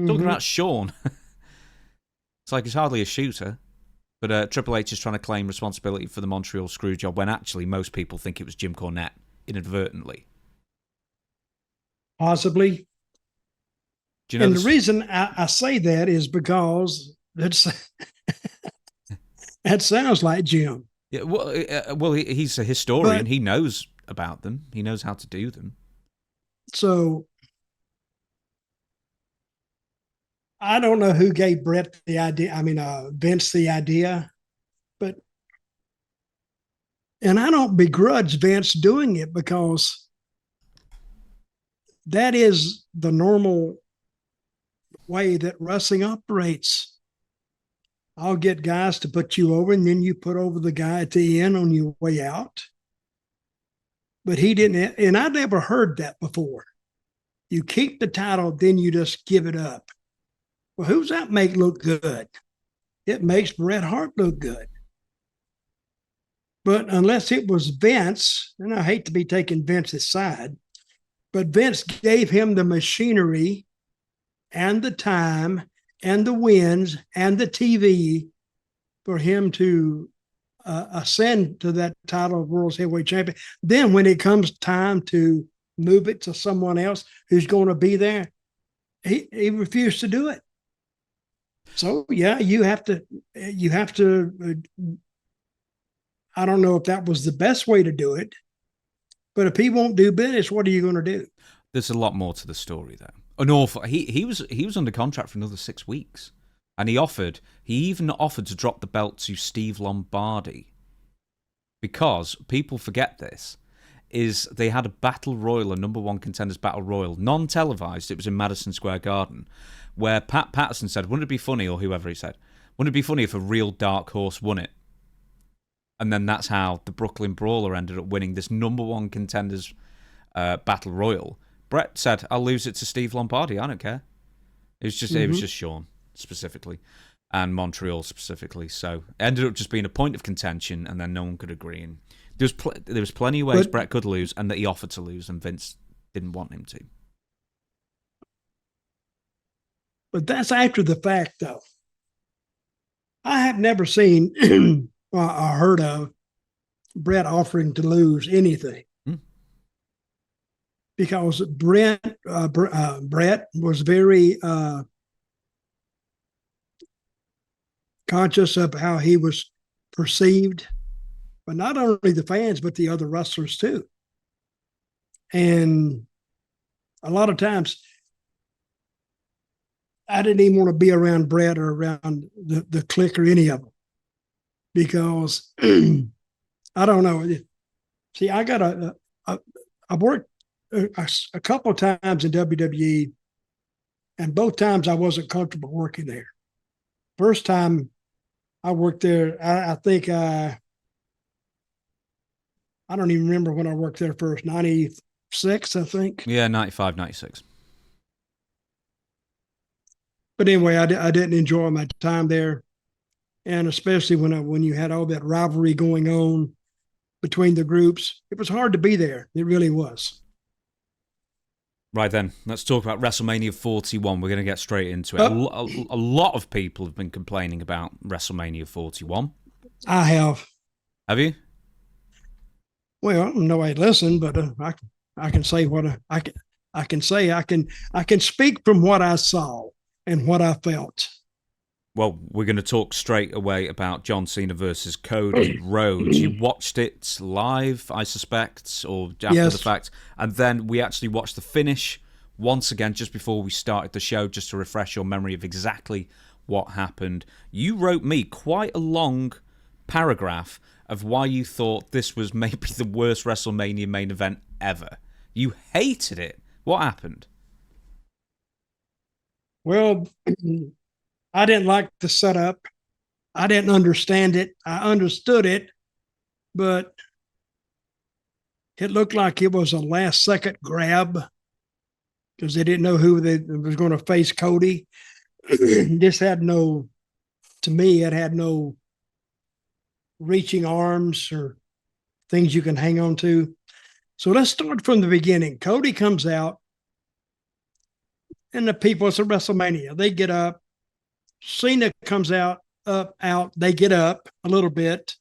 Talking about Sean. It's like he's hardly a shooter. But Triple H is trying to claim responsibility for the Montreal Screwjob when actually most people think it was Jim Cornette, inadvertently. Possibly. Do you know and the reason I say that is because that sounds like Jim. Yeah, well, he's a historian. He knows about them. He knows how to do them. So I don't know who gave Bret the idea. I mean, Vince the idea, and I don't begrudge Vince doing it because that is the normal way that wrestling operates. I'll get guys to put you over, and then you put over the guy at the end on your way out. But he didn't, and I never heard that before. You keep the title, then you just give it up. Well, who's that make look good? It makes Bret Hart look good. But unless it was Vince, and I hate to be taking Vince's side, but Vince gave him the machinery and the time and the wins and the TV for him to ascend to that title of World Heavyweight Champion. Then when it comes time to move it to someone else who's going to be there, he refused to do it. So yeah, you have to. I don't know if that was the best way to do it, but if he won't do business, what are you going to do? There's a lot more to the story, though. An awful. He was under contract for another 6 weeks, and he even offered to drop the belt to Steve Lombardi, because people forget this. Is they had a battle royal, a number one contenders battle royal, non-televised. It was in Madison Square Garden, where Pat Patterson said, "Wouldn't it be funny?" or whoever he said, "Wouldn't it be funny if a real dark horse won it?" And then that's how the Brooklyn Brawler ended up winning this number one contenders battle royal. Bret said, "I'll lose it to Steve Lombardi. I don't care." It was just Sean specifically, and Montreal specifically. So it ended up just being a point of contention, and then no one could agree. And there was plenty of ways Bret could lose, and that he offered to lose, and Vince didn't want him to. But that's after the fact, though. I have never seen or heard of Bret offering to lose anything. Because Bret was very conscious of how he was perceived, but not only the fans, but the other wrestlers too. And a lot of times, I didn't even want to be around Bret or around the clique or any of them, because I don't know. See, I've worked a couple of times in WWE, and both times I wasn't comfortable working there. First time I worked there, I think I don't even remember when I worked there first, 96, I think. Yeah, 95, 96. But anyway, I didn't enjoy my time there, and especially when you had all that rivalry going on between the groups, it was hard to be there. It really was. Right then, let's talk about WrestleMania 41. We're going to get straight into it. A lot of people have been complaining about WrestleMania 41. I have. Have you? Well, nobody listened, but I can say what I can say. I can speak from what I saw and what I felt. Well, we're going to talk straight away about John Cena versus Cody Rhodes. You watched it live, I suspect, or after the fact, and then we actually watched the finish once again just before we started the show, just to refresh your memory of exactly what happened. You wrote me quite a long paragraph of why you thought this was maybe the worst WrestleMania main event ever. You hated it. What happened? Well, I didn't like the setup. I didn't understand it. I understood it, but it looked like it was a last-second grab because they didn't know who was going to face Cody. This had no to me, it had no reaching arms or things you can hang on to. So let's start from the beginning. Cody comes out, and the people, it's a WrestleMania. They get up. Cena comes out, out. They get up a little bit.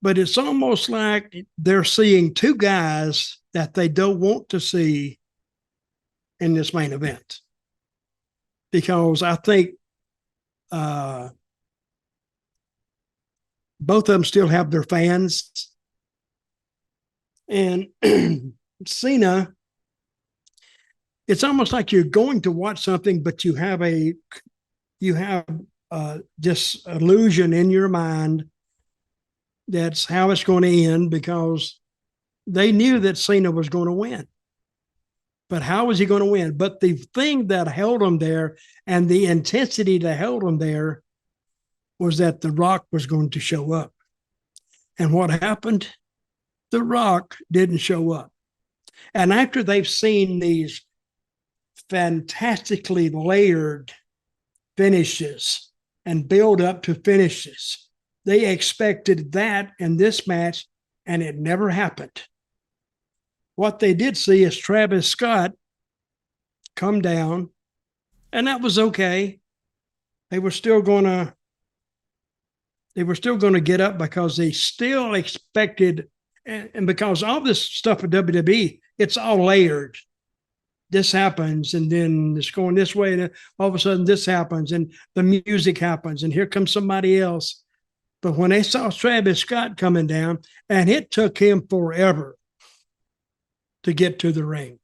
But it's almost like they're seeing two guys that they don't want to see in this main event. Because I think both of them still have their fans. And Cena, it's almost like you're going to watch something, but you have this illusion in your mind that's how it's going to end, because they knew that Cena was going to win. But how was he going to win? But the thing that held him there and the intensity that held him there was that The Rock was going to show up. And what happened? The Rock didn't show up. And after they've seen these fantastically layered finishes and build up to finishes, they expected that in this match, and it never happened. What they did see is Travis Scott come down, and that was okay. They were still going to get up because they still expected, and because all this stuff at WWE, it's all layered. This happens, and then it's going this way, and all of a sudden this happens, and the music happens, and here comes somebody else. But when they saw Travis Scott coming down, and it took him forever to get to the ring.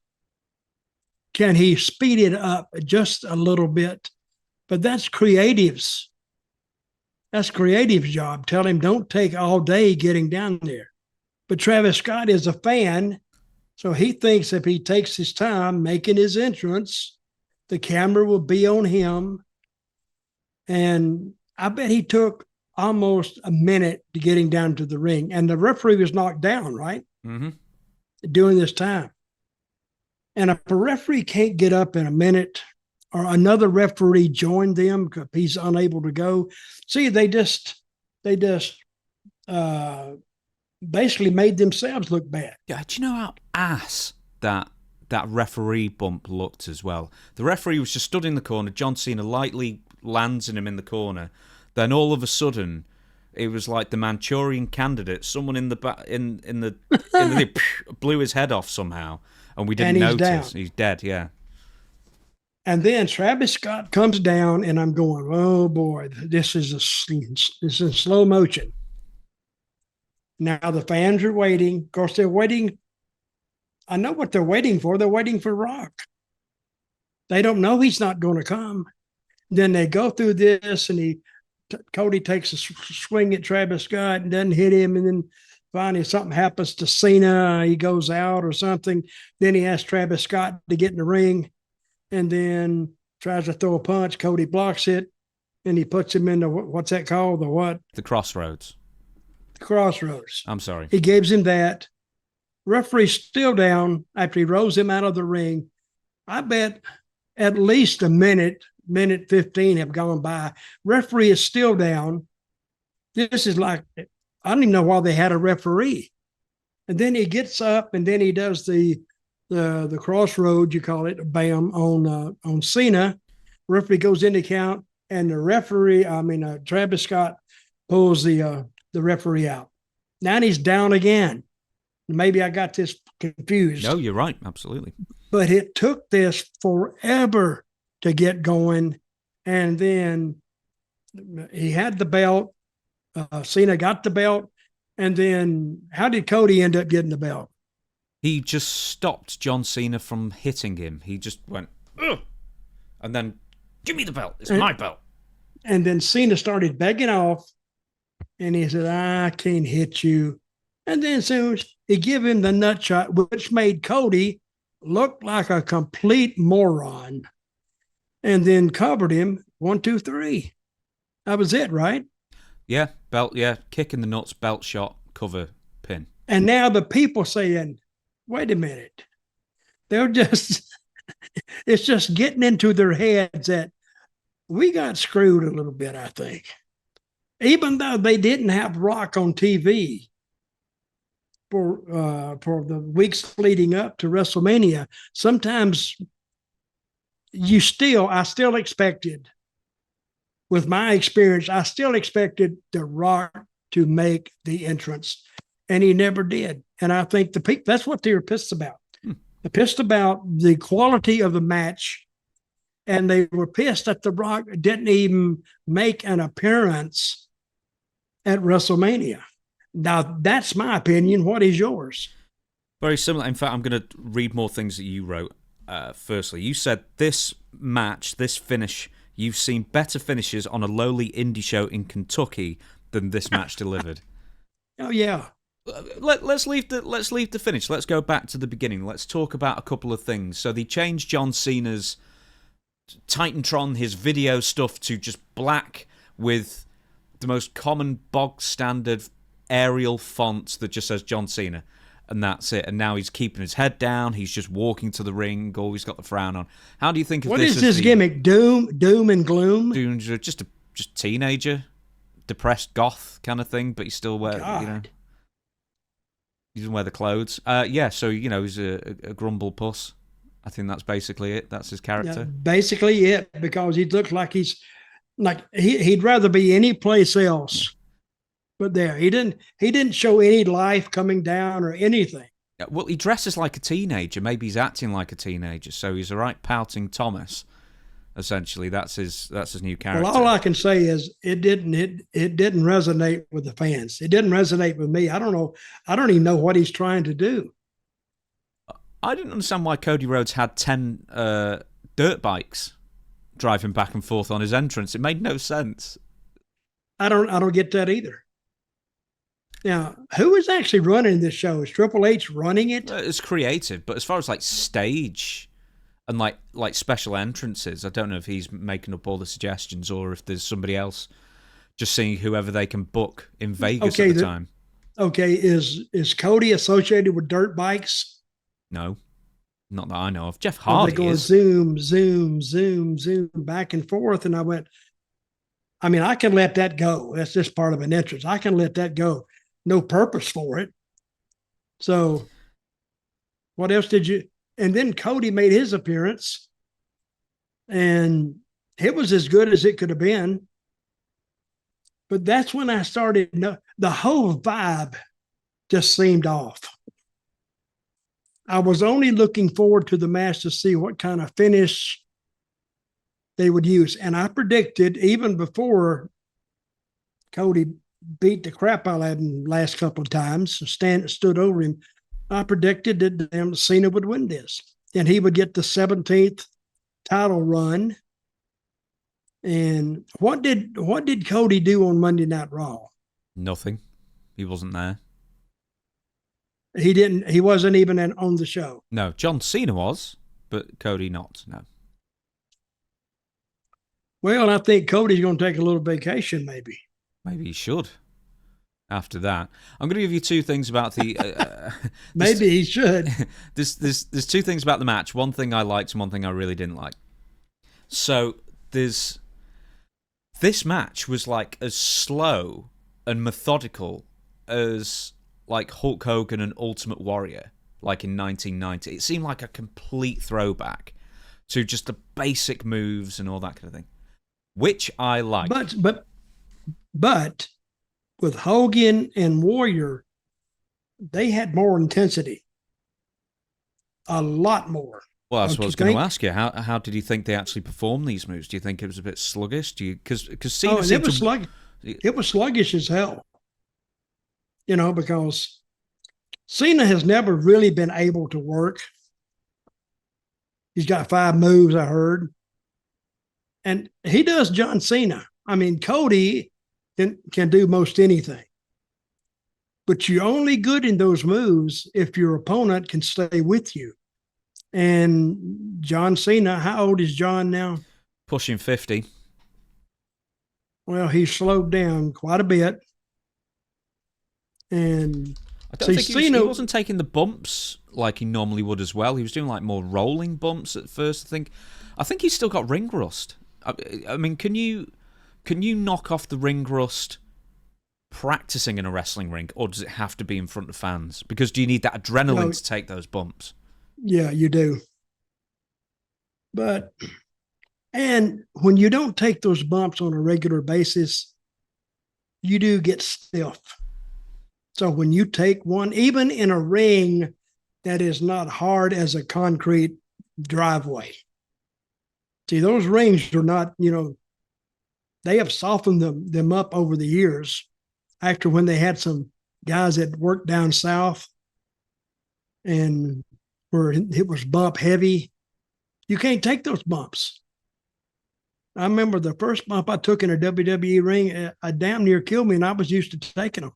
Can he speed it up just a little bit? But that's creative's. That's creative's job. Tell him don't take all day getting down there. But Travis Scott is a fan, so he thinks if he takes his time making his entrance, the camera will be on him. And I bet he took almost a minute to getting down to the ring. And the referee was knocked down, right? Mm-hmm. During this time. And if a referee can't get up in a minute, or another referee joined them because he's unable to go, see, they just basically made themselves look bad. Yeah, do you know how ass that referee bump looked as well? The referee was just stood in the corner. John Cena lightly lands in him in the corner. Then all of a sudden, it was like the Manchurian Candidate. Someone in the blew his head off somehow, and we didn't notice. He's dead. Yeah. And then Travis Scott comes down, and I'm going, oh boy, this is in slow motion. Now the fans are waiting. Of course, they're waiting. I know what they're waiting for. They're waiting for Rock. They don't know he's not going to come. Then they go through this, and Cody takes a swing at Travis Scott and doesn't hit him. And then finally something happens to Cena. He goes out or something. Then he asks Travis Scott to get in the ring and then tries to throw a punch. Cody blocks it, and he puts him in the, what's that called? The what? The crossroads. The crossroads. I'm sorry. He gives him that. Referee's still down after he rolls him out of the ring. I bet at least a minute 15 have gone by. Referee is still down. This is like, I don't even know why they had a referee. And then he gets up, and then he does the crossroads, you call it, bam, on Cena. Referee goes into count, and the Travis Scott pulls the referee out. Now he's down again. Maybe I got this confused. No, you're right. Absolutely. But it took this forever to get going. And then he had the belt. Cena got the belt. And then how did Cody end up getting the belt? He just stopped John Cena from hitting him. He just went, ugh, and then, give me the belt. It's my belt. And then Cena started begging off. And he said, I can't hit you. And then soon he gave him the nut shot, which made Cody look like a complete moron. And then covered him 1, 2, 3. That was it, right? Yeah, belt, yeah. Kick in the nuts, belt shot, cover, pin. And now the people saying, wait a minute. They're just, it's just getting into their heads that we got screwed a little bit, I think. Even though they didn't have Rock on TV for the weeks leading up to WrestleMania, sometimes I still expected, with my experience, I still expected The Rock to make the entrance, and he never did. And I think the people, that's what they were pissed about. They're pissed about the quality of the match, and they were pissed that The Rock didn't even make an appearance at WrestleMania. Now, that's my opinion. What is yours? Very similar. In fact, I'm going to read more things that you wrote. Firstly, you said this match, this finish, you've seen better finishes on a lowly indie show in Kentucky than this match delivered. Oh, yeah. Let's leave the finish. Let's go back to the beginning. Let's talk about a couple of things. So they changed John Cena's Titantron, his video stuff, to just black with the most common bog standard Arial font that just says John Cena, and that's it. And now he's keeping his head down. He's just walking to the ring. Always got the frown on. How do you think of what this? What is this gimmick? Doom and gloom? Just teenager, depressed goth kind of thing, but he still wears, he doesn't wear the clothes. Yeah, so, he's a grumble puss. I think that's basically it. That's his character. Yeah, basically it, because he looks like he'd rather be any place else. But there, he didn't show any life coming down or anything. Yeah, well, he dresses like a teenager. Maybe he's acting like a teenager. So he's a right pouting Thomas. Essentially, that's his new character. Well, all I can say is it didn't resonate with the fans. It didn't resonate with me. I don't know. I don't even know what he's trying to do. I didn't understand why Cody Rhodes had 10 dirt bikes driving back and forth on his entrance. It made no sense. I don't get that either. Now, who is actually running this show? Is Triple H running it? It's creative, but as far as like stage and like special entrances, I don't know if he's making up all the suggestions or if there's somebody else just seeing whoever they can book in Vegas at the time. Okay, is Cody associated with dirt bikes? No, not that I know of. Jeff Hardy going is. Zoom, back and forth, and I went, I can let that go. That's just part of an entrance. I can let that go. No purpose for it. So what else did you? And then Cody made his appearance, and it was as good as it could have been. But that's when I started, the whole vibe just seemed off. I was only looking forward to the match to see what kind of finish they would use. And I predicted, even before Cody beat the crap out of him the last couple of times, stood over him, I predicted that Cena would win this. And he would get the 17th title run. And what did Cody do on Monday Night Raw? Nothing. He wasn't there. He wasn't even on the show. No, John Cena was, but Cody not, no. Well, I think Cody's going to take a little vacation, maybe. Maybe he should. After that, I'm going to give you two things about the. Maybe he should. There's two things about the match. One thing I liked and one thing I really didn't like. So this match was like as slow and methodical as like Hulk Hogan and Ultimate Warrior, like in 1990. It seemed like a complete throwback to just the basic moves and all that kind of thing, which I like. But with Hogan and Warrior, they had more intensity, a lot more. Well, that's what I was going to ask you. How did you think they actually performed these moves? Do you think it was a bit sluggish? Because Cena it was sluggish as hell. Because Cena has never really been able to work. He's got 5 moves, I heard. And he does John Cena. Cody can do most anything. But you're only good in those moves if your opponent can stay with you. And John Cena, how old is John now? Pushing 50. Well, he's slowed down quite a bit. And I don't think he wasn't taking the bumps like he normally would as well. He was doing like more rolling bumps at first. I think he's still got ring rust. I mean, can you knock off the ring rust practicing in a wrestling ring, or does it have to be in front of fans? Because do you need that adrenaline to take those bumps? Yeah, you do. And when you don't take those bumps on a regular basis, you do get stiff. So when you take one, even in a ring that is not hard as a concrete driveway, see, those rings are not, they have softened them up over the years after when they had some guys that worked down south and where it was bump heavy. You can't take those bumps. I remember the first bump I took in a WWE ring, I damn near killed me, and I was used to taking them.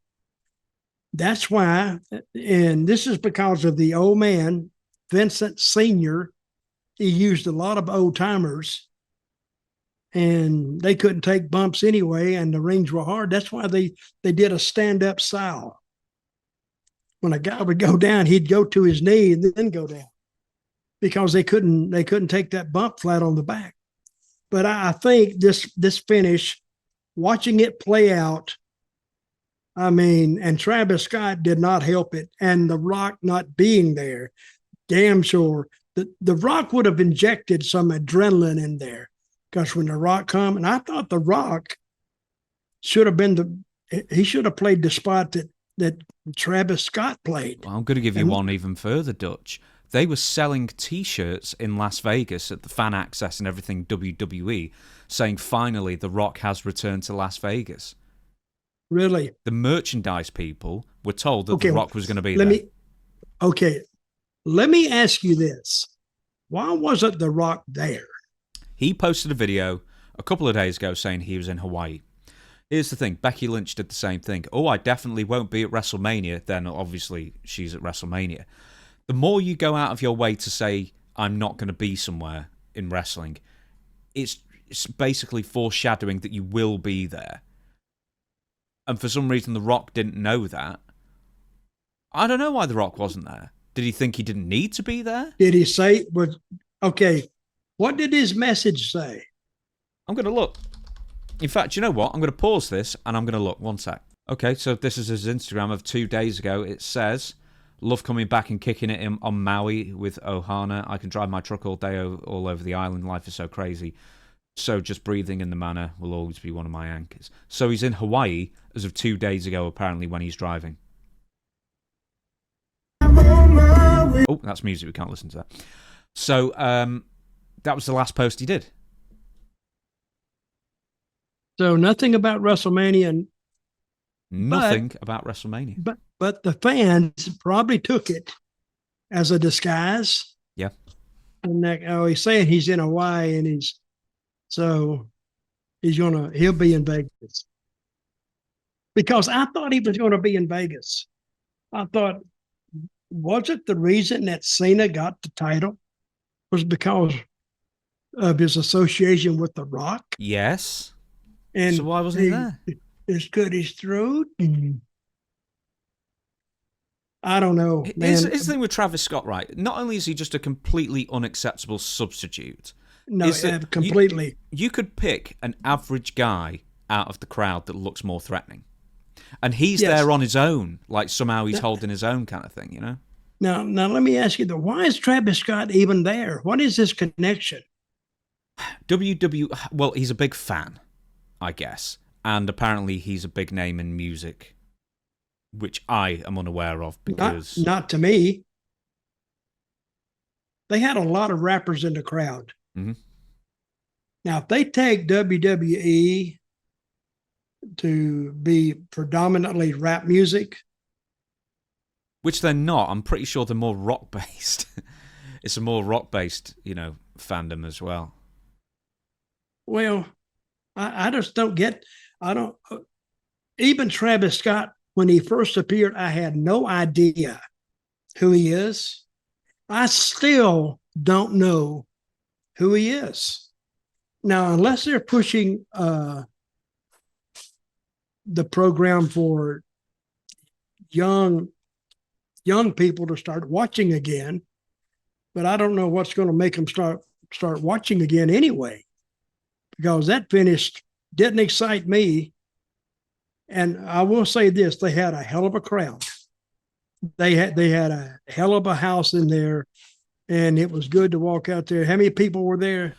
That's why, and this is because of the old man, Vincent Sr. He used a lot of old timers, and they couldn't take bumps anyway, and the rings were hard. That's why they did a stand-up style. When a guy would go down, he'd go to his knee and then go down because they couldn't take that bump flat on the back. But I think this finish, watching it play out, I mean, and Travis Scott did not help it, and The Rock not being there, damn sure the Rock would have injected some adrenaline in there, because when The Rock come, and I thought The Rock should have been he should have played the spot that Travis Scott played. Well, I'm going to give you one even further, Dutch. They were selling T-shirts in Las Vegas at the Fan Access and everything WWE, saying finally The Rock has returned to Las Vegas. Really? The merchandise people were told that The Rock was going to be there. Let me ask you this. Why wasn't The Rock there? He posted a video a couple of days ago saying he was in Hawaii. Here's the thing. Becky Lynch did the same thing. Oh, I definitely won't be at WrestleMania. Then obviously she's at WrestleMania. The more you go out of your way to say, I'm not going to be somewhere in wrestling, it's basically foreshadowing that you will be there. And for some reason, The Rock didn't know that. I don't know why The Rock wasn't there. Did he think he didn't need to be there? Did he say, what did his message say? I'm going to look. In fact, you know what? I'm going to pause this and I'm going to look. One sec. Okay, so this is his Instagram of 2 days ago. It says, love coming back and kicking it in on Maui with Ohana. I can drive my truck all day all over the island. Life is so crazy. So just breathing in the manor will always be one of my anchors. So he's in Hawaii as of 2 days ago, apparently, when he's driving. Oh, that's music. We can't listen to that. So that was the last post he did. So nothing about WrestleMania. Nothing about WrestleMania. But the fans probably took it as a disguise. Yeah. And he's saying he's in Hawaii and he'll be in Vegas. Because I thought he was going to be in Vegas. I thought, was it the reason that Cena got the title was because of his association with The Rock? Yes. And so why wasn't he there? His Cody's throat. I don't know. Here's the thing with Travis Scott, right? Not only is he just a completely unacceptable substitute. No, completely. You could pick an average guy out of the crowd that looks more threatening. And he's there on his own, like somehow he's holding his own kind of thing, you know? Now let me ask you, why is Travis Scott even there? What is his connection? Well, he's a big fan, I guess. And apparently he's a big name in music, which I am unaware of because... Not to me. They had a lot of rappers in the crowd. Mm-hmm. Now, if they take WWE to be predominantly rap music... Which they're not. I'm pretty sure they're more rock-based. It's a more rock-based, fandom as well. Well, I just don't get... Even Travis Scott, when he first appeared, I had no idea who he is. I still don't know who he is. Now, unless they're pushing the program for young people to start watching again, but I don't know what's going to make them start watching again anyway. because that finish didn't excite me. And I will say this, they had a hell of a crowd. They had a hell of a house in there, and it was good to walk out there. How many people were there?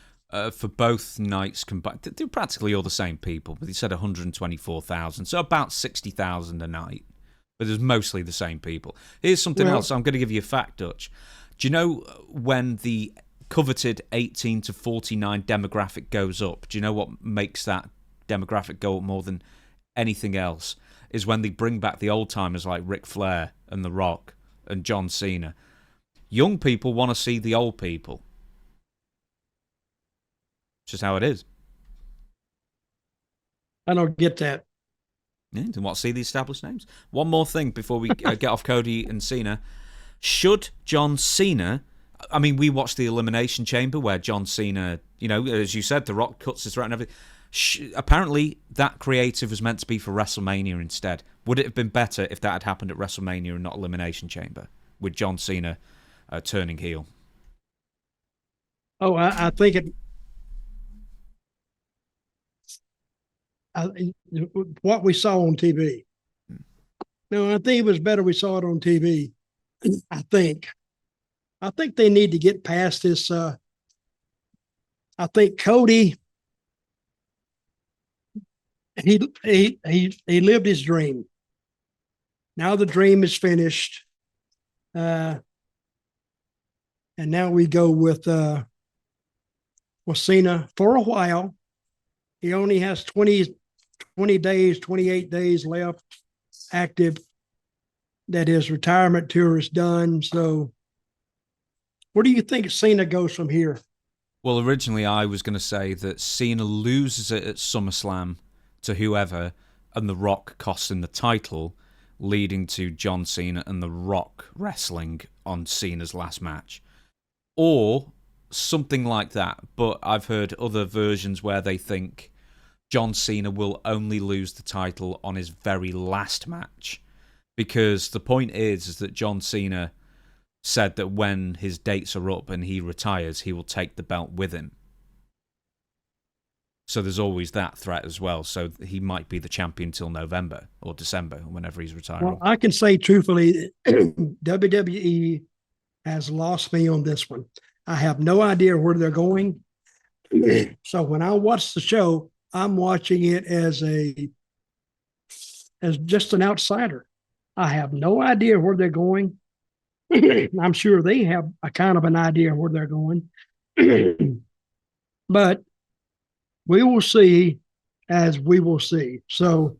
For both nights combined, they're practically all the same people, but they said 124,000, so about 60,000 a night. But there's mostly the same people. Here's something else. I'm going to give you a fact, Dutch. Do you know when the coveted 18 to 49 demographic goes up? Do you know what makes that demographic go up more than anything else? Is when they bring back the old timers like Ric Flair and The Rock and John Cena. Young people want to see the old people. It's just how it is. I don't get that. Yeah, do you want to see the established names? One more thing before we get off Cody and Cena. Should John Cena... I mean, we watched the Elimination Chamber where John Cena, as you said, The Rock cuts his throat and everything. Apparently, that creative was meant to be for WrestleMania instead. Would it have been better if that had happened at WrestleMania and not Elimination Chamber, with John Cena turning heel? Oh, I think it... what we saw on TV. No, I think it was better we saw it on TV. I think they need to get past this. I think Cody, he lived his dream. Now the dream is finished, and now we go with Cena for a while. He only has 20 days, 28 days left active that his retirement tour is done. So where do you think Cena goes from here? Well, originally I was going to say that Cena loses it at SummerSlam to whoever, and The Rock costs him the title, leading to John Cena and The Rock wrestling on Cena's last match. Or something like that. But I've heard other versions where they think John Cena will only lose the title on his very last match. Because the point is that John Cena said that when his dates are up and he retires, he will take the belt with him. So there's always that threat as well. So he might be the champion till November or December, whenever he's retiring. Well, I can say truthfully, WWE has lost me on this one. I have no idea where they're going. So when I watch the show, I'm watching it as just an outsider. I have no idea where they're going. I'm sure they have a kind of an idea where they're going. But we will see as we will see. So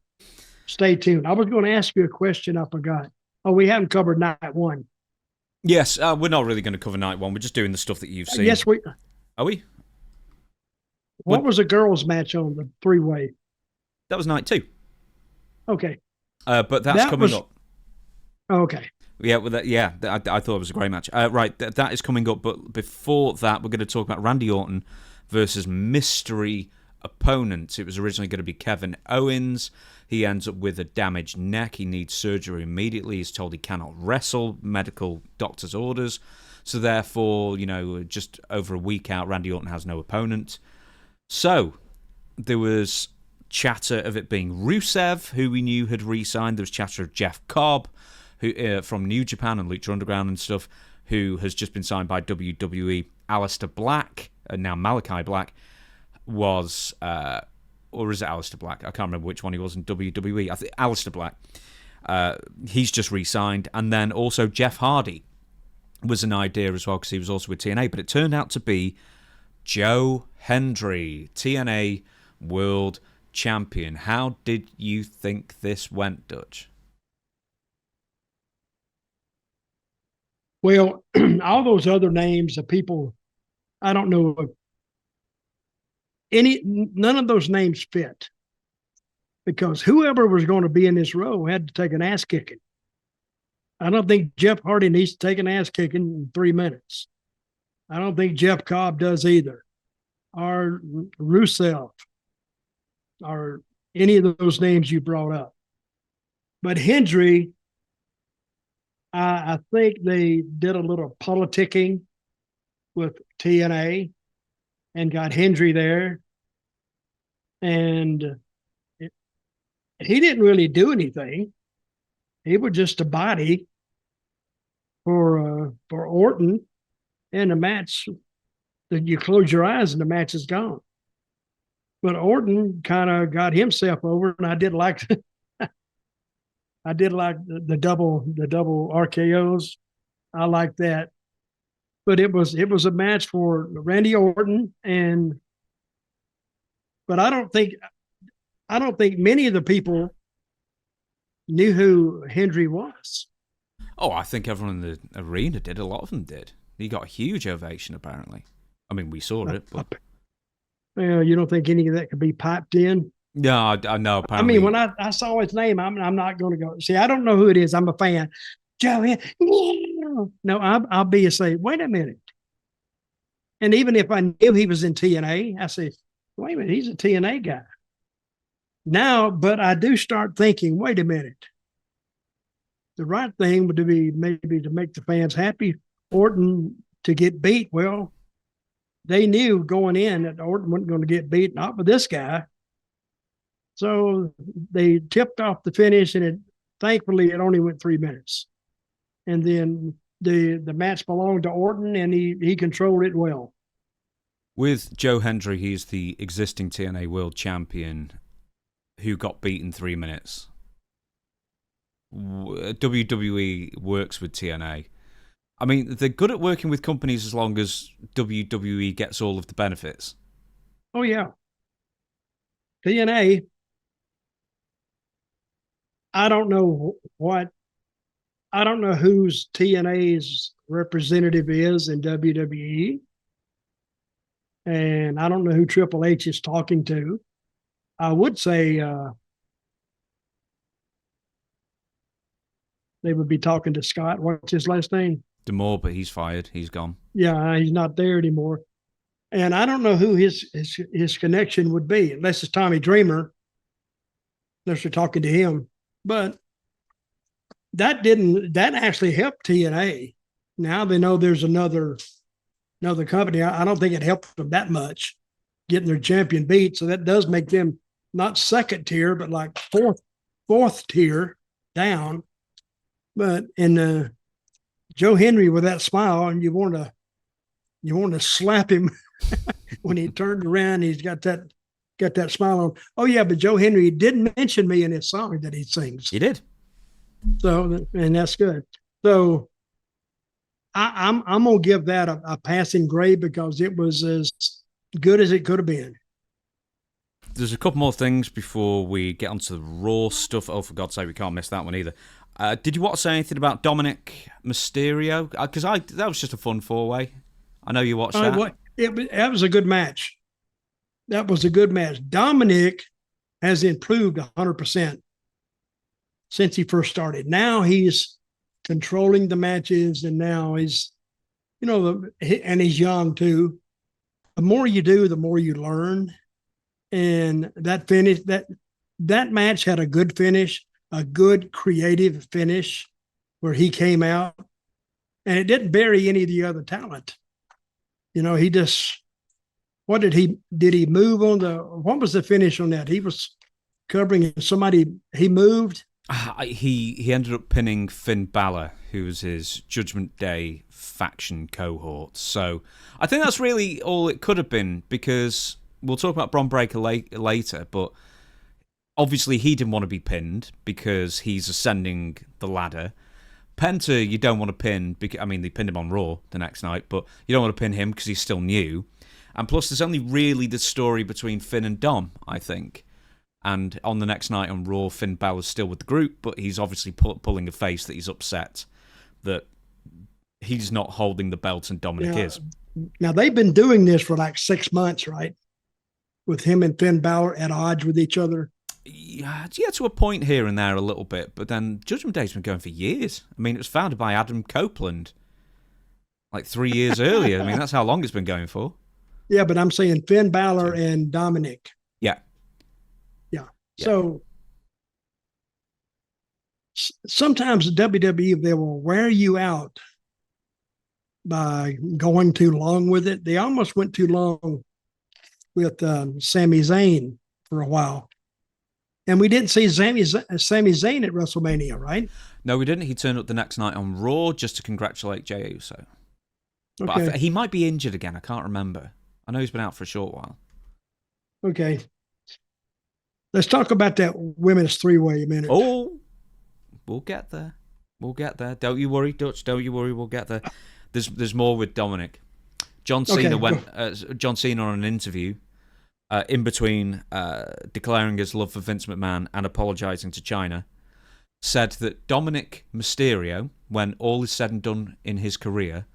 stay tuned. I was going to ask you a question I forgot. Oh, we haven't covered night one. Yes, we're not really going to cover night one. We're just doing the stuff that you've seen. Yes, we are. We? What was the girls' match on the three-way? That was night two. Okay. But that's coming up. Okay. Yeah, well, I thought it was a great match. Right, that is coming up. But before that, we're going to talk about Randy Orton versus mystery opponent. It was originally going to be Kevin Owens. He ends up with a damaged neck. He needs surgery immediately. He's told he cannot wrestle. Medical doctor's orders. So therefore, just over a week out, Randy Orton has no opponent. So there was chatter of it being Rusev, who we knew had re-signed. There was chatter of Jeff Cobb, who from New Japan and Lucha Underground and stuff, who has just been signed by WWE. Aleister Black, and now Malachi Black, was, or is it Aleister Black? I can't remember which one he was in WWE. I think Aleister Black. He's just re-signed. And then also Jeff Hardy was an idea as well, because he was also with TNA. But it turned out to be Joe Hendry, TNA World Champion. How did you think this went, Dutch? Well, all those other names of people, I don't know none of those names fit, because whoever was going to be in this row had to take an ass kicking. I don't think Jeff Hardy needs to take an ass kicking in 3 minutes. I don't think Jeff Cobb does either, or Rusev, or any of those names you brought up. But Hendry, I think they did a little politicking with TNA and got Hendry there. And he didn't really do anything. He was just a body for Orton, and the match, that you close your eyes and the match is gone. But Orton kind of got himself over, and I did like the double RKOs. I like that. But it was a match for Randy Orton, but I don't think many of the people knew who Hendry was. Oh, I think everyone in the arena did. A lot of them did. He got a huge ovation, apparently. I mean, we saw it, but you don't think any of that could be piped in? No, I know. Apparently. I mean, when I saw his name, I'm not going to go. See, I don't know who it is. I'm a fan. Joe, no, I'll be a say, wait a minute. And even if I knew he was in TNA, I say, wait a minute, he's a TNA guy. Now, but I do start thinking, wait a minute. The right thing would be maybe to make the fans happy. Orton to get beat. Well, they knew going in that Orton wasn't going to get beat, not with this guy. So they tipped off the finish, and thankfully it only went 3 minutes. And then the match belonged to Orton, and he controlled it well. With Joe Hendry, he's the existing TNA World Champion who got beat in 3 minutes. WWE works with TNA. I mean, they're good at working with companies as long as WWE gets all of the benefits. Oh, yeah. TNA, I don't know whose TNA's representative is in WWE. And I don't know who Triple H is talking to. I would say they would be talking to Scott. What's his last name? DeMore, but he's fired. He's gone. Yeah, he's not there anymore. And I don't know who his connection would be, unless it's Tommy Dreamer, unless you're talking to him. But that actually helped TNA. Now they know there's another company. I don't think it helped them that much getting their champion beat. So that does make them not second tier, but like fourth tier down. But in Joe Hendry with that smile, and you want to slap him when he turned around. He's got that smile on. Oh yeah, but Joe Hendry did mention me in his song that he sings. He did. So, and that's good. So I'm gonna give that a passing grade because it was as good as it could have been. There's a couple more things before we get onto the Raw stuff. Oh, for God's sake, we can't miss that one either. Did you want to say anything about Dominik Mysterio? Because that was just a fun four-way. I know you watched that. That was a good match. That was a good match. Dominik has improved 100% since he first started. Now he's controlling the matches, and now he's, and he's young too. The more you do, the more you learn. And that finish, that match had a good finish, a good creative finish where he came out, and it didn't bury any of the other talent. He just, did he move on what was the finish on that? He was covering somebody, he moved. He ended up pinning Finn Balor, who was his Judgment Day faction cohort. So I think that's really all it could have been, because we'll talk about Bron Breakker later, but obviously he didn't want to be pinned because he's ascending the ladder. Penta, you don't want to pin, because they pinned him on Raw the next night, but you don't want to pin him because he's still new. And plus, there's only really the story between Finn and Dom, I think. And on the next night on Raw, Finn Balor's still with the group, but he's obviously pulling a face that he's upset that he's not holding the belt and Dominik is. Now, they've been doing this for like 6 months, right? With him and Finn Balor at odds with each other. Yeah, to a point here and there a little bit, but then Judgment Day's been going for years. It was founded by Adam Copeland like 3 years earlier. That's how long it's been going for. Yeah, but I'm saying Finn Balor and Dominik. Yeah. So sometimes the WWE, they will wear you out by going too long with it. They almost went too long with Sami Zayn for a while. And we didn't see Sami Zayn at WrestleMania, right? No, we didn't. He turned up the next night on Raw just to congratulate Jey Uso. Okay. But he might be injured again. I can't remember. I know he's been out for a short while. Okay. Let's talk about that women's three-way a minute. Oh, we'll get there. We'll get there. Don't you worry, Dutch. Don't you worry. We'll get there. There's more with Dominik. John Cena John Cena on an interview in between declaring his love for Vince McMahon and apologizing to China, said that Dominik Mysterio, when all is said and done in his career,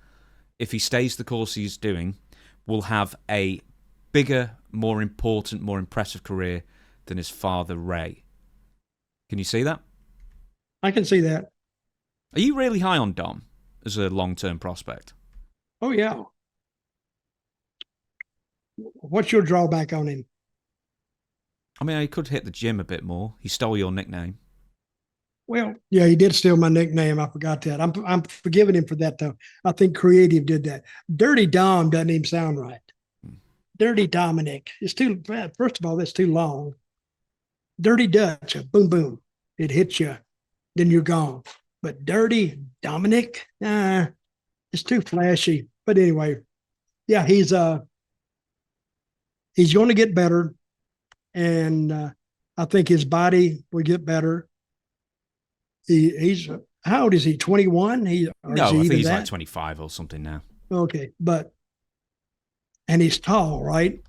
if he stays the course he's doing, will have a bigger, more important, more impressive career than his father, Ray. Can you see that? I can see that. Are you really high on Dom as a long-term prospect? Oh, yeah. What's your drawback on him? I mean, he could hit the gym a bit more. He stole your nickname. Well, yeah, he did steal my nickname. I forgot that. I'm forgiving him for that, though. I think Creative did that. Dirty Dom doesn't even sound right. Dirty Dominik. It's too, first of all, that's too long. Dirty Dutch, boom, boom. It hits you, then you're gone. But Dirty Dominik, it's too flashy. But anyway, yeah, he's going to get better. And I think his body will get better. He's how old is he? 21? No, I think he's like 25 or something now. Okay, and he's tall, right?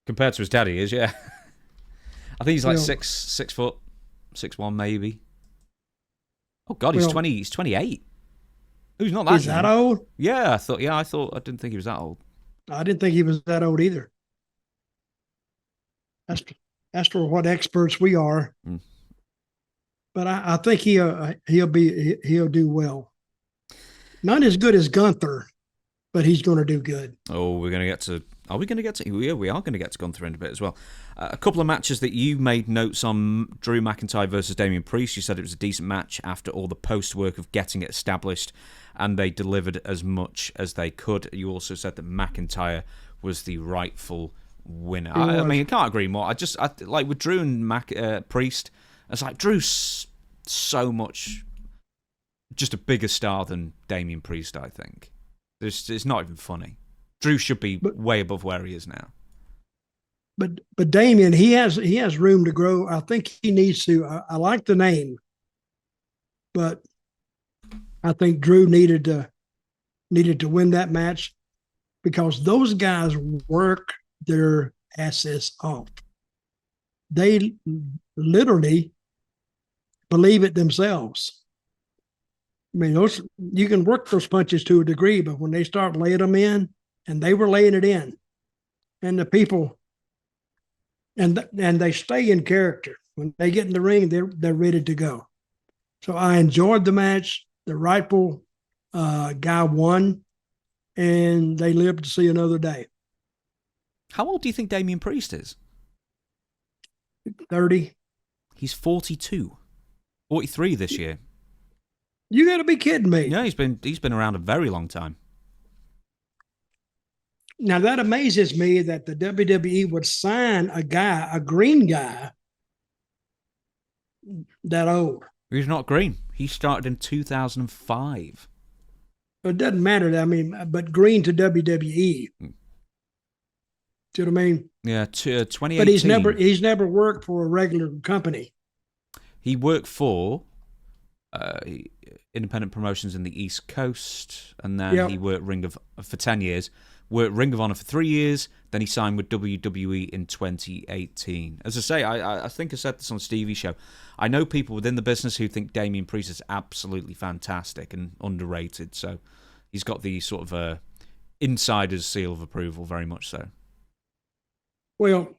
Compared to his daddy, he is, yeah. I think he's like 6 foot, 6'1" maybe. Oh God, he's 20. He's 28. Who's not that? He's that old? Yeah, I didn't think he was that old. I didn't think he was that old either. That's for what experts we are. Mm. But I think he'll do well. Not as good as Gunther, but he's going to do good. Oh, we're going to get to. Are we going to get to? Yeah, we are going to get to Gunther in a bit as well. A couple of matches that you made notes on: Drew McIntyre versus Damian Priest. You said it was a decent match after all the post work of getting it established, and they delivered as much as they could. You also said that McIntyre was the rightful winner. I mean, I can't agree more. I like with Drew and Priest. It's like Drew's so much just a bigger star than Damian Priest, I think. It's not even funny. Drew should be way above where he is now. But Damian, he has room to grow. I think he needs to. I like the name, but I think Drew needed to win that match because those guys work their asses off. They literally believe it themselves. I mean, you can work those punches to a degree, but when they start laying them in, and they were laying it in, and the people, and they stay in character. When they get in the ring, they're ready to go. So I enjoyed the match. The rightful guy won, and they lived to see another day. How old do you think Damian Priest is? 30. He's 42. 43 this year. You got to be kidding me. Yeah, he's been around a very long time. Now, that amazes me that the WWE would sign a green guy that old. He's not green. He started in 2005. It doesn't matter. I mean, but green to WWE. Do you know what I mean? Yeah, 2018. But he's never worked for a regular company. He worked for independent promotions in the East Coast, and then he worked for 10 years. Worked Ring of Honor for 3 years. Then he signed with WWE in 2018. As I say, I think I said this on Stevie's show. I know people within the business who think Damian Priest is absolutely fantastic and underrated. So he's got the sort of insider's seal of approval, very much so. Well,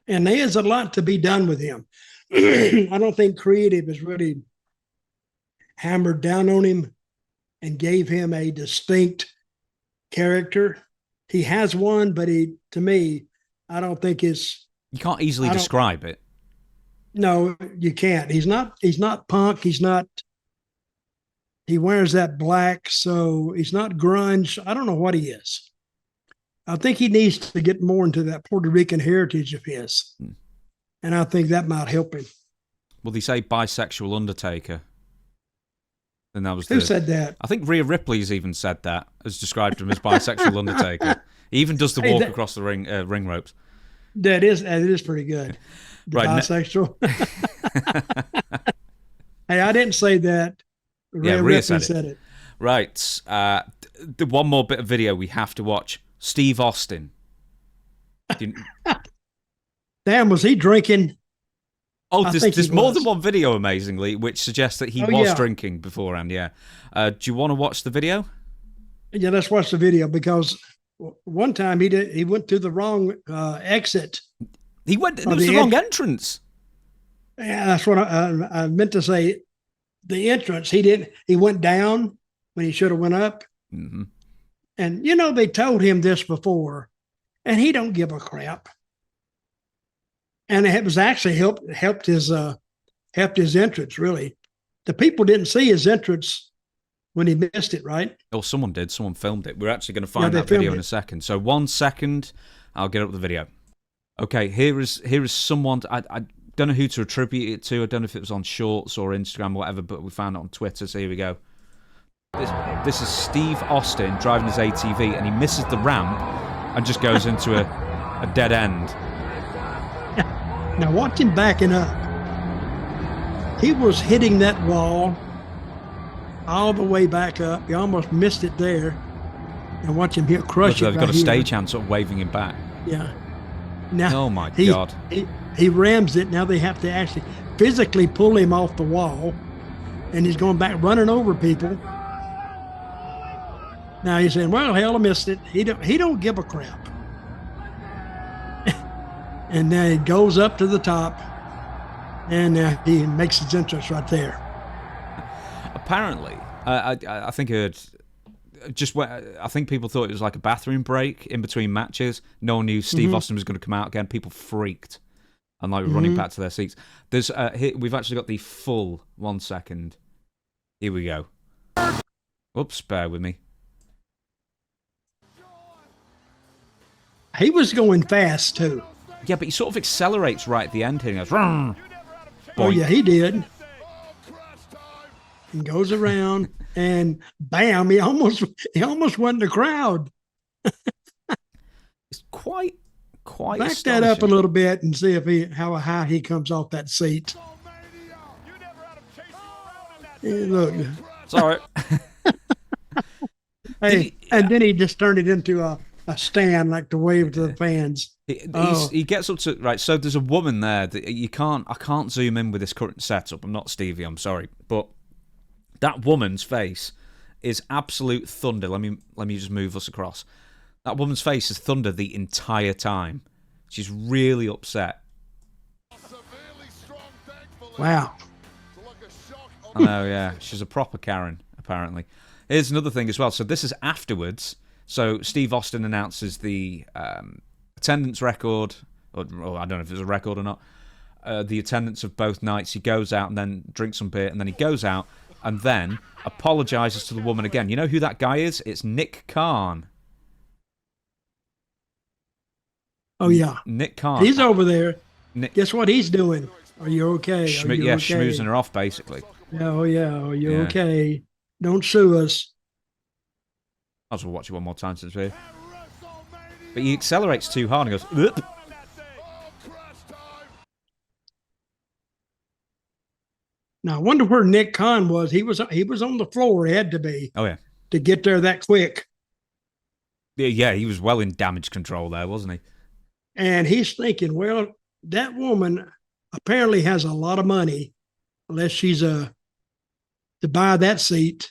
and there's a lot to be done with him. I don't think creative has really hammered down on him and gave him a distinct character. He has one, but to me, I don't think it's. You can't easily describe it. No, you can't. He's not punk. He wears that black, so he's not grunge. I don't know what he is. I think he needs to get more into that Puerto Rican heritage of his. and I think that might help him. Well, they say bisexual Undertaker. And that was Who said that? I think Rhea Ripley's even said that, has described him as bisexual Undertaker. He even does the walk across the ring ropes. That is pretty good. Right, bisexual. Hey, I didn't say that. Rhea Ripley said it. Right. The one more bit of video we have to watch. Steve Austin. Damn, was he drinking? Oh, there's more than one video, amazingly, which suggests that he was drinking beforehand, yeah. Do you want to watch the video? Yeah, let's watch the video, because one time he went to the wrong exit. It was the wrong entrance. Yeah, that's what I meant to say. The entrance, he went down when he should have went up. Mm-hmm. And, they told him this before, and he don't give a crap. And it was actually helped his entrance, really. The people didn't see his entrance when he missed it, right? Oh, someone did. Someone filmed it. We're actually going to find that video in a second. So 1 second, I'll get up the video. Okay, here is someone. I don't know who to attribute it to. I don't know if it was on Shorts or Instagram or whatever, but we found it on Twitter, so here we go. This is Steve Austin driving his ATV, and he misses the ramp and just goes into a dead end. Now watch him backing up. He was hitting that wall all the way back up. He almost missed it there. And watch him here crush it. They've got a stagehand sort of waving him back. Yeah. Now, oh my God. He rams it. Now they have to actually physically pull him off the wall. And he's going back running over people. Now he's saying, well, hell, I missed it. He don't give a crap. And then he goes up to the top. And he makes his entrance right there. Apparently, I think I think people thought it was like a bathroom break in between matches. No one knew Steve Austin was going to come out again. People freaked and were running back to their seats. There's we've actually got the full 1 second. Here we go. Oops, bear with me. He was going fast too. Yeah, but he sort of accelerates right at the end here. He goes, "Rrr." Oh yeah, he did. And goes around and bam, he almost went in the crowd. It's quite back that up a little bit and see how high he comes off that seat. Hey, look, it's all right. Hey, and then he just turned it into a stand, like to wave to the fans. He gets up to right. So there's a woman there that I can't zoom in with this current setup. I'm not Stevie. I'm sorry, but that woman's face is absolute thunder. Let me just move us across. That woman's face is thunder the entire time. She's really upset. Wow. I know, yeah. She's a proper Karen, apparently. Here's another thing as well. So this is afterwards. So Steve Austin announces the attendance record, or I don't know if it's a record or not, the attendance of both nights. He goes out and then drinks some beer, and then he goes out and then apologizes to the woman again. You know who that guy is? It's Nick Khan. Oh, yeah. Nick Khan. He's over there. Guess what he's doing? Are you okay? Yeah, schmoozing her off, basically. Oh, yeah. Are you okay? Don't sue us. I'll just watch it one more time since we're here. But he accelerates too hard and goes, ugh. Now, I wonder where Nick Khan was. He was on the floor. He had to be. Oh, yeah. To get there that quick. Yeah, he was well in damage control there, wasn't he? And he's thinking, well, that woman apparently has a lot of money, unless she's to buy that seat.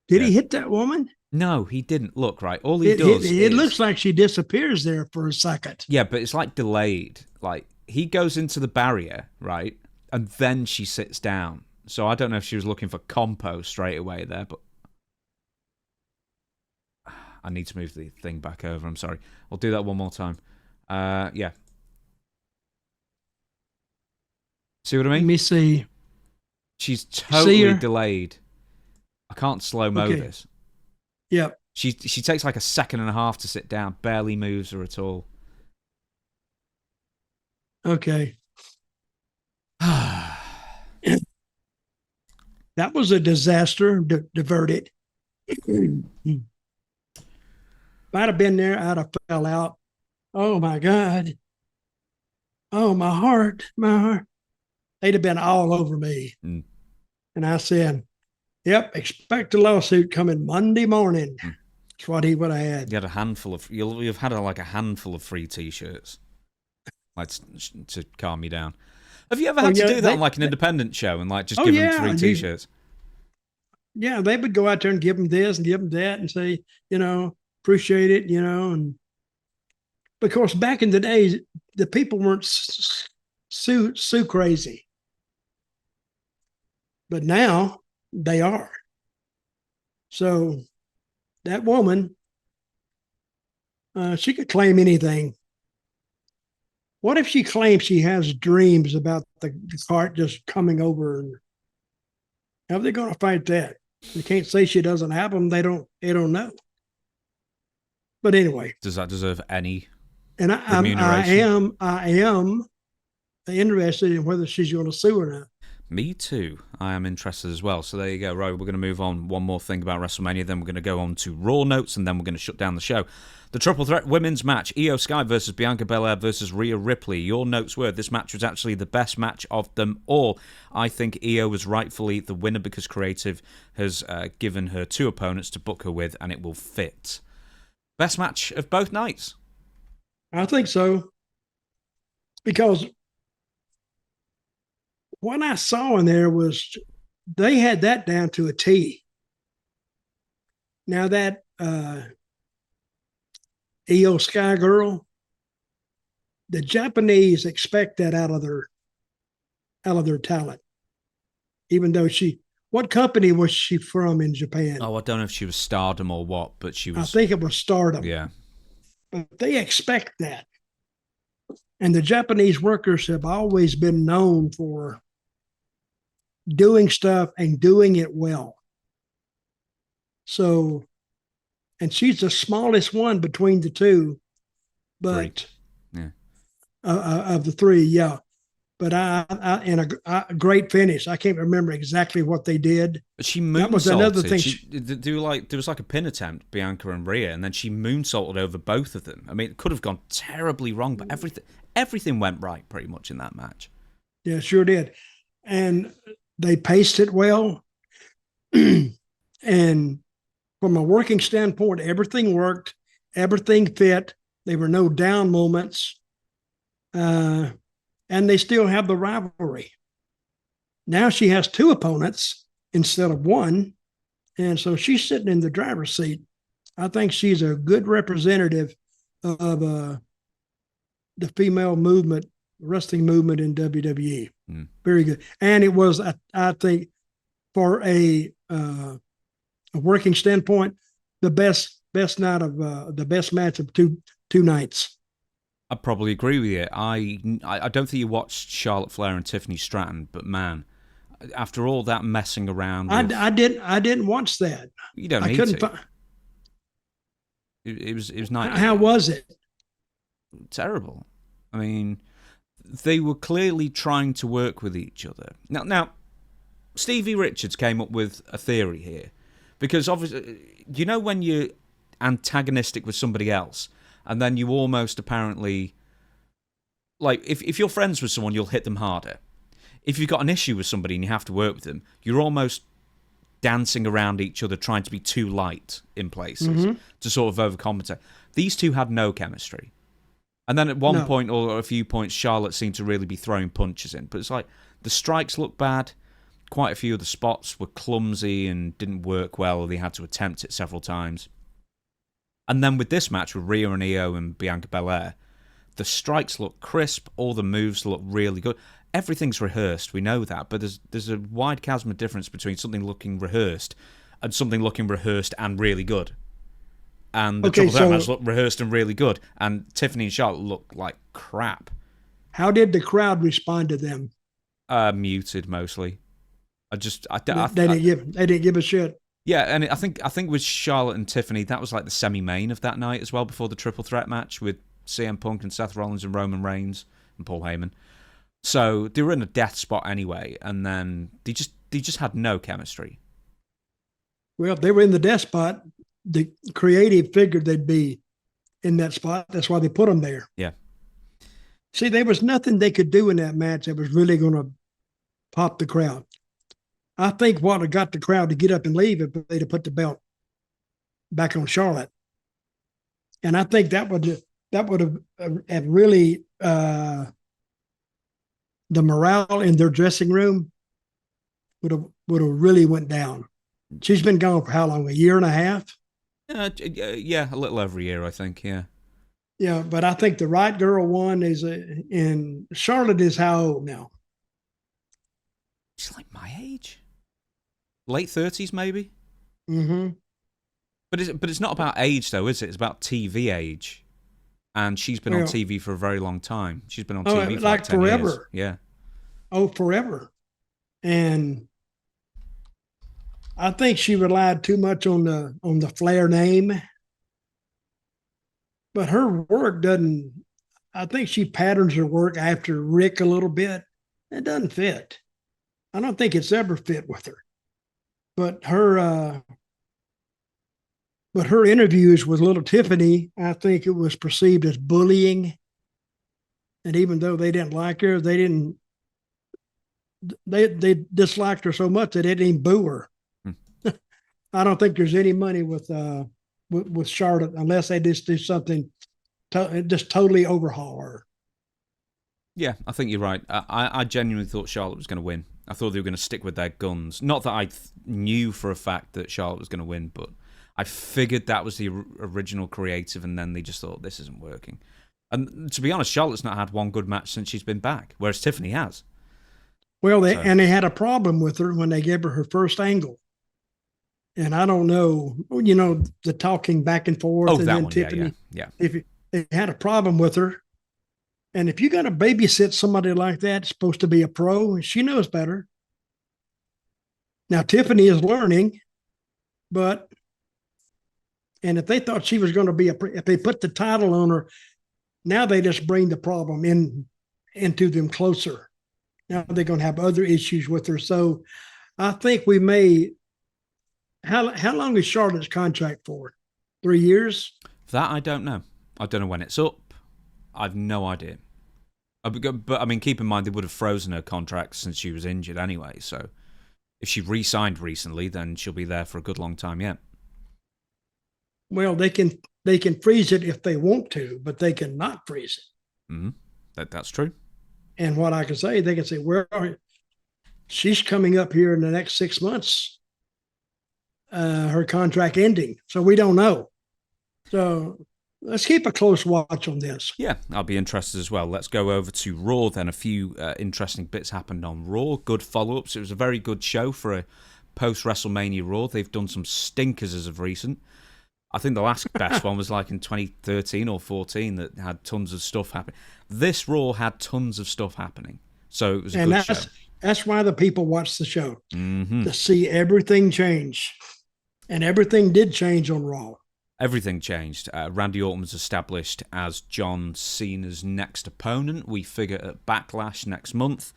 Did he hit that woman? No, he didn't. Look, right, all he does it looks like she disappears there for a second. Yeah, but it's like delayed. Like, he goes into the barrier, right, and then she sits down. So I don't know if she was looking for compo straight away there, but I need to move the thing back over. I'm sorry. I'll do that one more time. Yeah. See what I mean? Let me see. She's totally delayed. I can't slow-mo this. Yep. She takes like a second and a half to sit down. Barely moves her at all. Okay. That was a disaster, diverted. If I'd have been there, I'd have fell out. Oh, my God. Oh, my heart. They'd have been all over me. Mm. And I said, yep, expect a lawsuit coming Monday morning. That's what he would have had. You had a handful of, you've had like a handful of free T-shirts, like to calm you down. Have you ever had to do that on like an independent show and like just give them free T-shirts? Yeah, they would go out there and give them this and give them that and say, appreciate it, and because back in the days, the people weren't so crazy. But now they are. So that woman, she could claim anything. What if she claims she has dreams about the cart just coming over? And how are they going to fight that? You can't say she doesn't have them. They don't know. But anyway, does that deserve any? And I am interested in whether she's going to sue or not. Me too. I am interested as well. So there you go. Right, we're going to move on. One more thing about WrestleMania, then we're going to go on to Raw notes, and then we're going to shut down the show. The Triple Threat Women's match, Io Sky versus Bianca Belair versus Rhea Ripley. Your notes were this match was actually the best match of them all. I think Io was rightfully the winner because Creative has given her two opponents to book her with, and it will fit. Best match of both nights. I think so. Because what I saw in there was they had that down to a T. Now that Io Sky girl, the Japanese expect that out of their talent. Even though what company was she from in Japan? Oh, I don't know if she was Stardom or what, but she was. I think it was Stardom. Yeah. But they expect that. And the Japanese workers have always been known for doing stuff and doing it well. So, and she's the smallest one between the two, but of the three, yeah. But and a great finish. I can't remember exactly what they did. But she moonsaulted. That was another thing. There was like a pin attempt, Bianca and Rhea, and then she moonsaulted over both of them. I mean, it could have gone terribly wrong, but everything went right pretty much in that match. Yeah, sure did. And they paced it well. And from a working standpoint, everything worked. Everything fit. There were no down moments. And they still have the rivalry. Now she has two opponents instead of one. And so she's sitting in the driver's seat. I think she's a good representative of the female movement, wrestling movement in WWE. Very good. And it was, I think, for a working standpoint, the best night of the best match of two nights. I probably agree with you. I don't think you watched Charlotte Flair and Tiffany Stratton, but man, after all that messing around, I didn't watch that. You don't need to. It was nice. How was it? Terrible. I mean, they were clearly trying to work with each other. Now, Stevie Richards came up with a theory here, because obviously, when you're antagonistic with somebody else. And then you almost apparently, like, if you're friends with someone, you'll hit them harder. If you've got an issue with somebody and you have to work with them, you're almost dancing around each other, trying to be too light in places to sort of overcompensate. These two had no chemistry. And then at one point or a few points, Charlotte seemed to really be throwing punches in. But it's like the strikes looked bad. Quite a few of the spots were clumsy and didn't work well. They had to attempt it several times. And then with this match with Rhea and Io and Bianca Belair, the strikes look crisp, all the moves look really good. Everything's rehearsed, we know that, but there's a wide chasm of difference between something looking rehearsed and something looking rehearsed and really good. And the Triple Threat match looked rehearsed and really good, and Tiffany and Charlotte looked like crap. How did the crowd respond to them? Muted mostly. They didn't give a shit. Yeah, and I think with Charlotte and Tiffany, that was like the semi-main of that night as well, before the Triple Threat match with CM Punk and Seth Rollins and Roman Reigns and Paul Heyman. So they were in a death spot anyway, and then they just had no chemistry. Well, if they were in the death spot, the creative figured they'd be in that spot. That's why they put them there. Yeah. See, there was nothing they could do in that match that was really going to pop the crowd. I think what got the crowd to get up and leave if they'd have put the belt back on Charlotte. And I think that would have really the morale in their dressing room would have really went down. She's been gone for how long? A year and a half? Yeah, a little over a year, I think. Yeah. Yeah, but I think the right girl won and Charlotte is how old now? She's like my age, late 30s maybe. Mm-hmm. But it's not about age though, is it? It's about TV age, and she's been on TV for a very long time. She's been on TV for like 10 forever. Years. Yeah. Oh, forever. And I think she relied too much on the Flair name. But her work doesn't, I think she patterns her work after Rick a little bit. It doesn't fit. I don't think it's ever fit with her. But her interviews with little Tiffany, I think it was perceived as bullying. And even though they didn't like her, they disliked her so much that they didn't even boo her. I don't think there's any money with Charlotte unless they just do something just totally overhaul her. Yeah, I think you're right. I genuinely thought Charlotte was going to win. I thought they were going to stick with their guns. Not that I knew for a fact that Charlotte was going to win, but I figured that was the original creative, and then they just thought, this isn't working. And to be honest, Charlotte's not had one good match since she's been back, whereas Tiffany has. Well, they had a problem with her when they gave her first angle. And I don't know, the talking back and forth. Oh, and that then one, Tiffany, yeah. If they had a problem with her, and if you got to babysit somebody like that, it's supposed to be a pro, and she knows better. Now, Tiffany is learning, and if they thought she was going to be if they put the title on her, now they just bring the problem into them closer. Now they're going to have other issues with her. So I think we may. How long is Charlotte's contract for? 3 years? That I don't know. I don't know when it's up. I've no idea. But I mean, keep in mind they would have frozen her contract since she was injured anyway. So if she re-signed recently, then she'll be there for a good long time yet. Well, they can freeze it if they want to, but they cannot freeze it. Mm-hmm. That's true. And what I can say, they can say, well, she's coming up here in the next 6 months. Her contract ending. So we don't know. So let's keep a close watch on this. Yeah, I'll be interested as well. Let's go over to Raw then. A few interesting bits happened on Raw. Good follow-ups. It was a very good show for a post-WrestleMania Raw. They've done some stinkers as of recent. I think the last best one was like in 2013 or 14 that had tons of stuff happening. This Raw had tons of stuff happening. So it was a good show. That's why the people watch the show. Mm-hmm. To see everything change. And everything did change on Raw. Everything changed. Randy Orton was established as John Cena's next opponent. We figure at Backlash next month.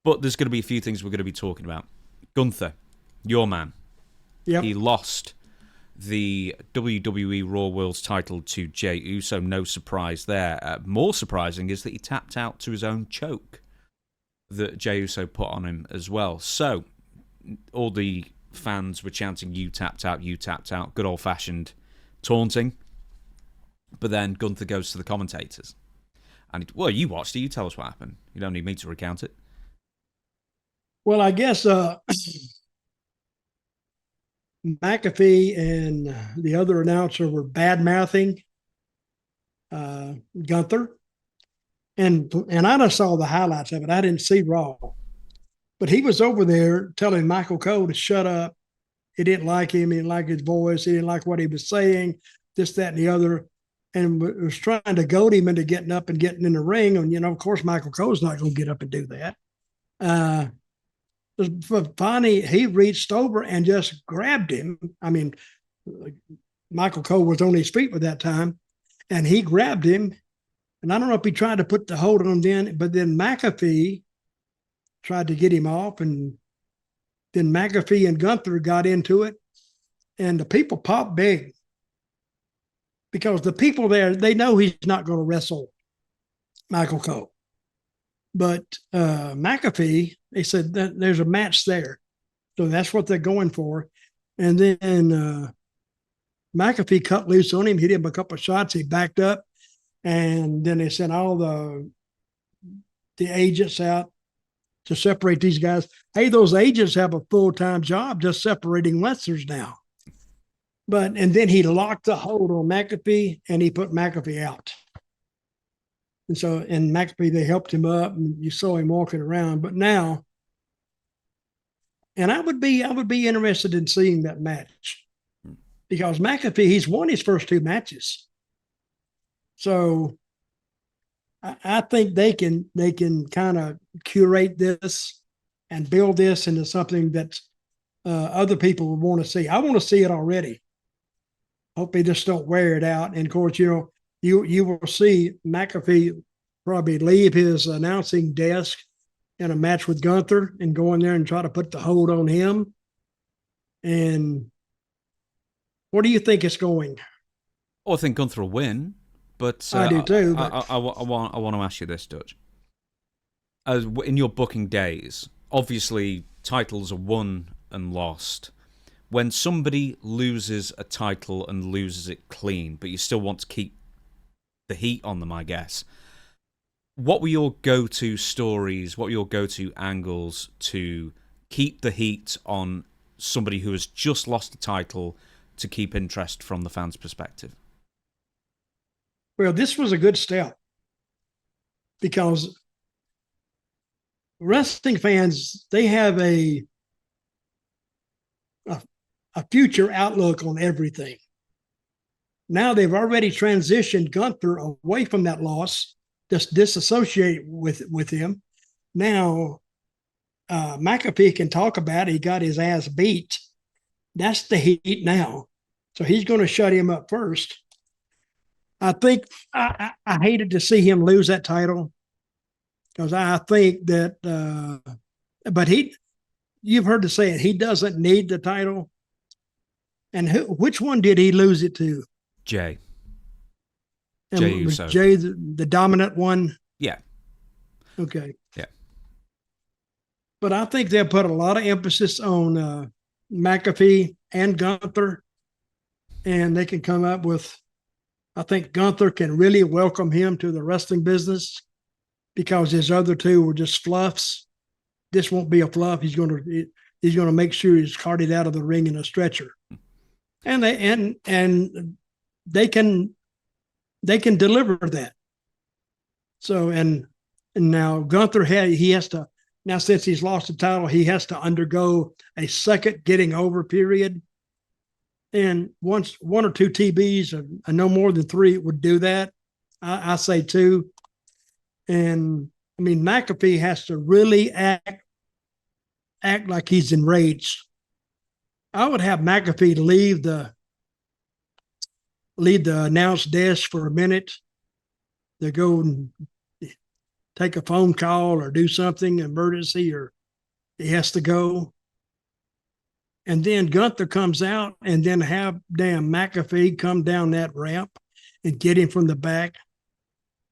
But there's going to be a few things we're going to be talking about. Gunther, your man. Yep. He lost the WWE Raw World's title to Jey Uso. No surprise there. More surprising is that he tapped out to his own choke that Jey Uso put on him as well. So, all the fans were chanting, you tapped out, you tapped out. Good old-fashioned taunting. But then Gunther goes to the commentators. And, you watched it. You tell us what happened. You don't need me to recount it. Well, I guess McAfee and the other announcer were bad-mouthing Gunther. And I just saw the highlights of it. I didn't see Raw. But he was over there telling Michael Cole to shut up. He didn't like him. He didn't like his voice. He didn't like what he was saying, this, that, and the other. And was trying to goad him into getting up and getting in the ring. And, of course, Michael Cole's not going to get up and do that. Finally, he reached over and just grabbed him. I mean, Michael Cole was on his feet at that time. And he grabbed him And I don't know if he tried to put the hold on him then, but then McAfee tried to get him off, and then McAfee and Gunther got into it, and the people popped big because the people there, they know he's not going to wrestle Michael Cole. But McAfee, they said that there's a match there. So that's what they're going for. And then McAfee cut loose on him, hit him a couple of shots. He backed up. And then they sent all the agents out to separate these guys. Hey, those agents have a full-time job just separating wrestlers now. And then he locked the hold on McAfee, and he put McAfee out. And McAfee, they helped him up, and you saw him walking around. But now, and I would be interested in seeing that match, because McAfee, he's won his first 2 matches. So I think they can kind of curate this and build this into something that other people would want to see. I want to see it already. Hope they just don't wear it out. And of course, you will see McAfee probably leave his announcing desk in a match with Gunther and go in there and try to put the hold on him. And what do you think it's going? Oh, I think Gunther will win. But I do too. I want to ask you this, Dutch. As in your booking days, obviously titles are won and lost. When somebody loses a title and loses it clean, but you still want to keep the heat on them, I guess. What were your go-to stories? What were your go-to angles to keep the heat on somebody who has just lost a title to keep interest from the fans' perspective? Well, this was a good step because wrestling fans, they have a future outlook on everything. Now they've already transitioned Gunther away from that loss, just disassociate with him. Now McAfee can talk about it. He got his ass beat. That's the heat now. So he's going to shut him up first. I think I hated to see him lose that title because I think that, but you've heard to say it, he doesn't need the title. And which one did he lose it to? Jay. Jay Uso. Jay the dominant one? Yeah. Okay. Yeah. But I think they'll put a lot of emphasis on McAfee and Gunther, and they can come up with, I think Gunther can really welcome him to the wrestling business because his other 2 were just fluffs. This won't be a fluff. He's going to make sure he's carted out of the ring in a stretcher, and they can deliver that. So and now Gunther has to now, since he's lost the title, he has to undergo a second getting over period. And one or 2 TBs, or no more than 3, would do that. I say 2. And I mean, McAfee has to really act like he's enraged. I would have McAfee leave the announce desk for a minute to go and take a phone call or do something emergency, or he has to go. And then Gunther comes out, and then have damn McAfee come down that ramp and get him from the back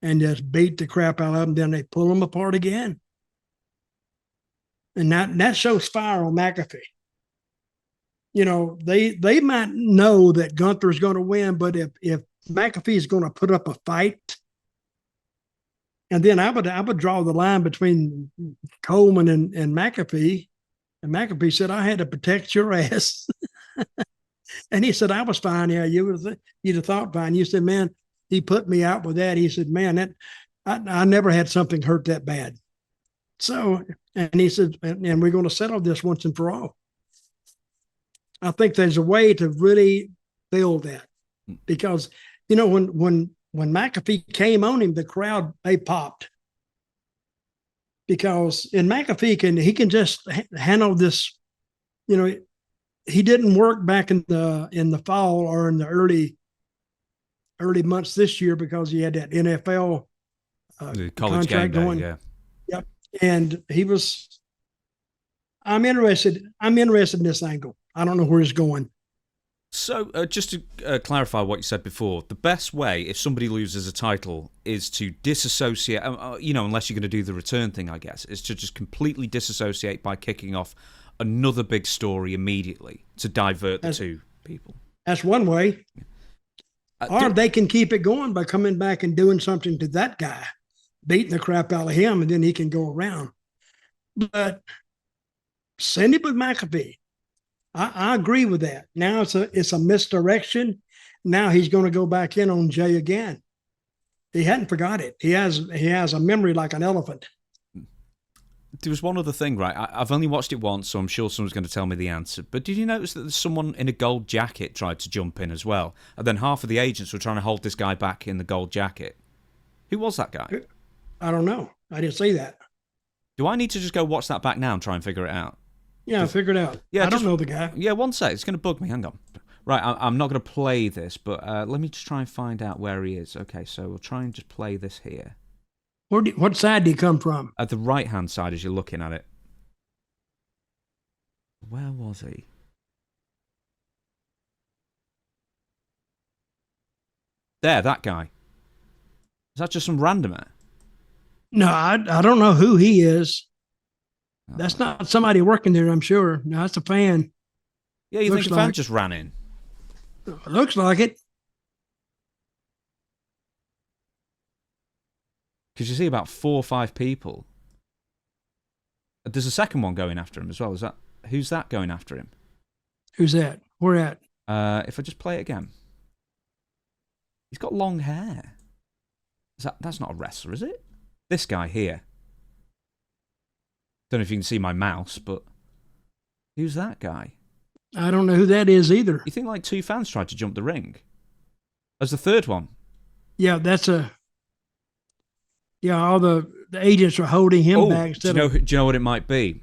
and just beat the crap out of him. Then they pull him apart again. And that shows fire on McAfee. You know, they might know that Gunther's going to win, but if McAfee is going to put up a fight, and then I would draw the line between Coleman and McAfee. And McAfee said, I had to protect your ass. And he said, I was fine. Yeah, you'd have thought fine. You said, man, he put me out with that. He said, man, I never had something hurt that bad. So, and he said, and we're going to settle this once and for all. I think there's a way to really build that, because, you know, when McAfee came on him, the crowd, they popped. Because in McAfee he can just handle this. You know, he didn't work back in the fall or in the early months this year because he had that NFL the college game contract day, going. yeah. Yep. And he was. I'm interested. I'm interested in this angle. I don't know where it's going. So, just to clarify what you said before, the best way if somebody loses a title is to disassociate, unless you're going to do the return thing, I guess, is to just completely disassociate by kicking off another big story immediately to divert the two people. That's one way. Or they can keep it going by coming back and doing something to that guy, beating the crap out of him, and then he can go around. But send it with McAfee. I agree with that. Now it's a misdirection. Now he's going to go back in on Jay again. He hadn't forgot it. He has a memory like an elephant. There was one other thing, right? I've only watched it once, so I'm sure someone's going to tell me the answer. But did you notice that someone in a gold jacket tried to jump in as well? And then half of the agents were trying to hold this guy back in the gold jacket. Who was that guy? I don't know. I didn't see that. Do I need to just go watch that back now and try and figure it out? Yeah, I figured it out. Yeah, I don't know the guy. Yeah, one sec. It's going to bug me. Hang on. Right, I'm not going to play this, but let me just try and find out where he is. Okay, so we'll try and just play this here. What side did he come from? At the right-hand side as you're looking at it. Where was he? There, that guy. Is that just some randomer? No, I don't know who he is. That's not somebody working there, I'm sure. No, that's a fan. Yeah, you think a fan just ran in? Looks like it. Because you see about 4 or 5 people. There's a second one going after him as well. Who's that going after him? Who's that? Where at? If I just play it again. He's got long hair. That's not a wrestler, is it? This guy here. Don't know if you can see my mouse, but who's that guy? I don't know who that is either. You think like 2 fans tried to jump the ring? As the third one? Yeah, all the agents are holding him back. Do you know what it might be?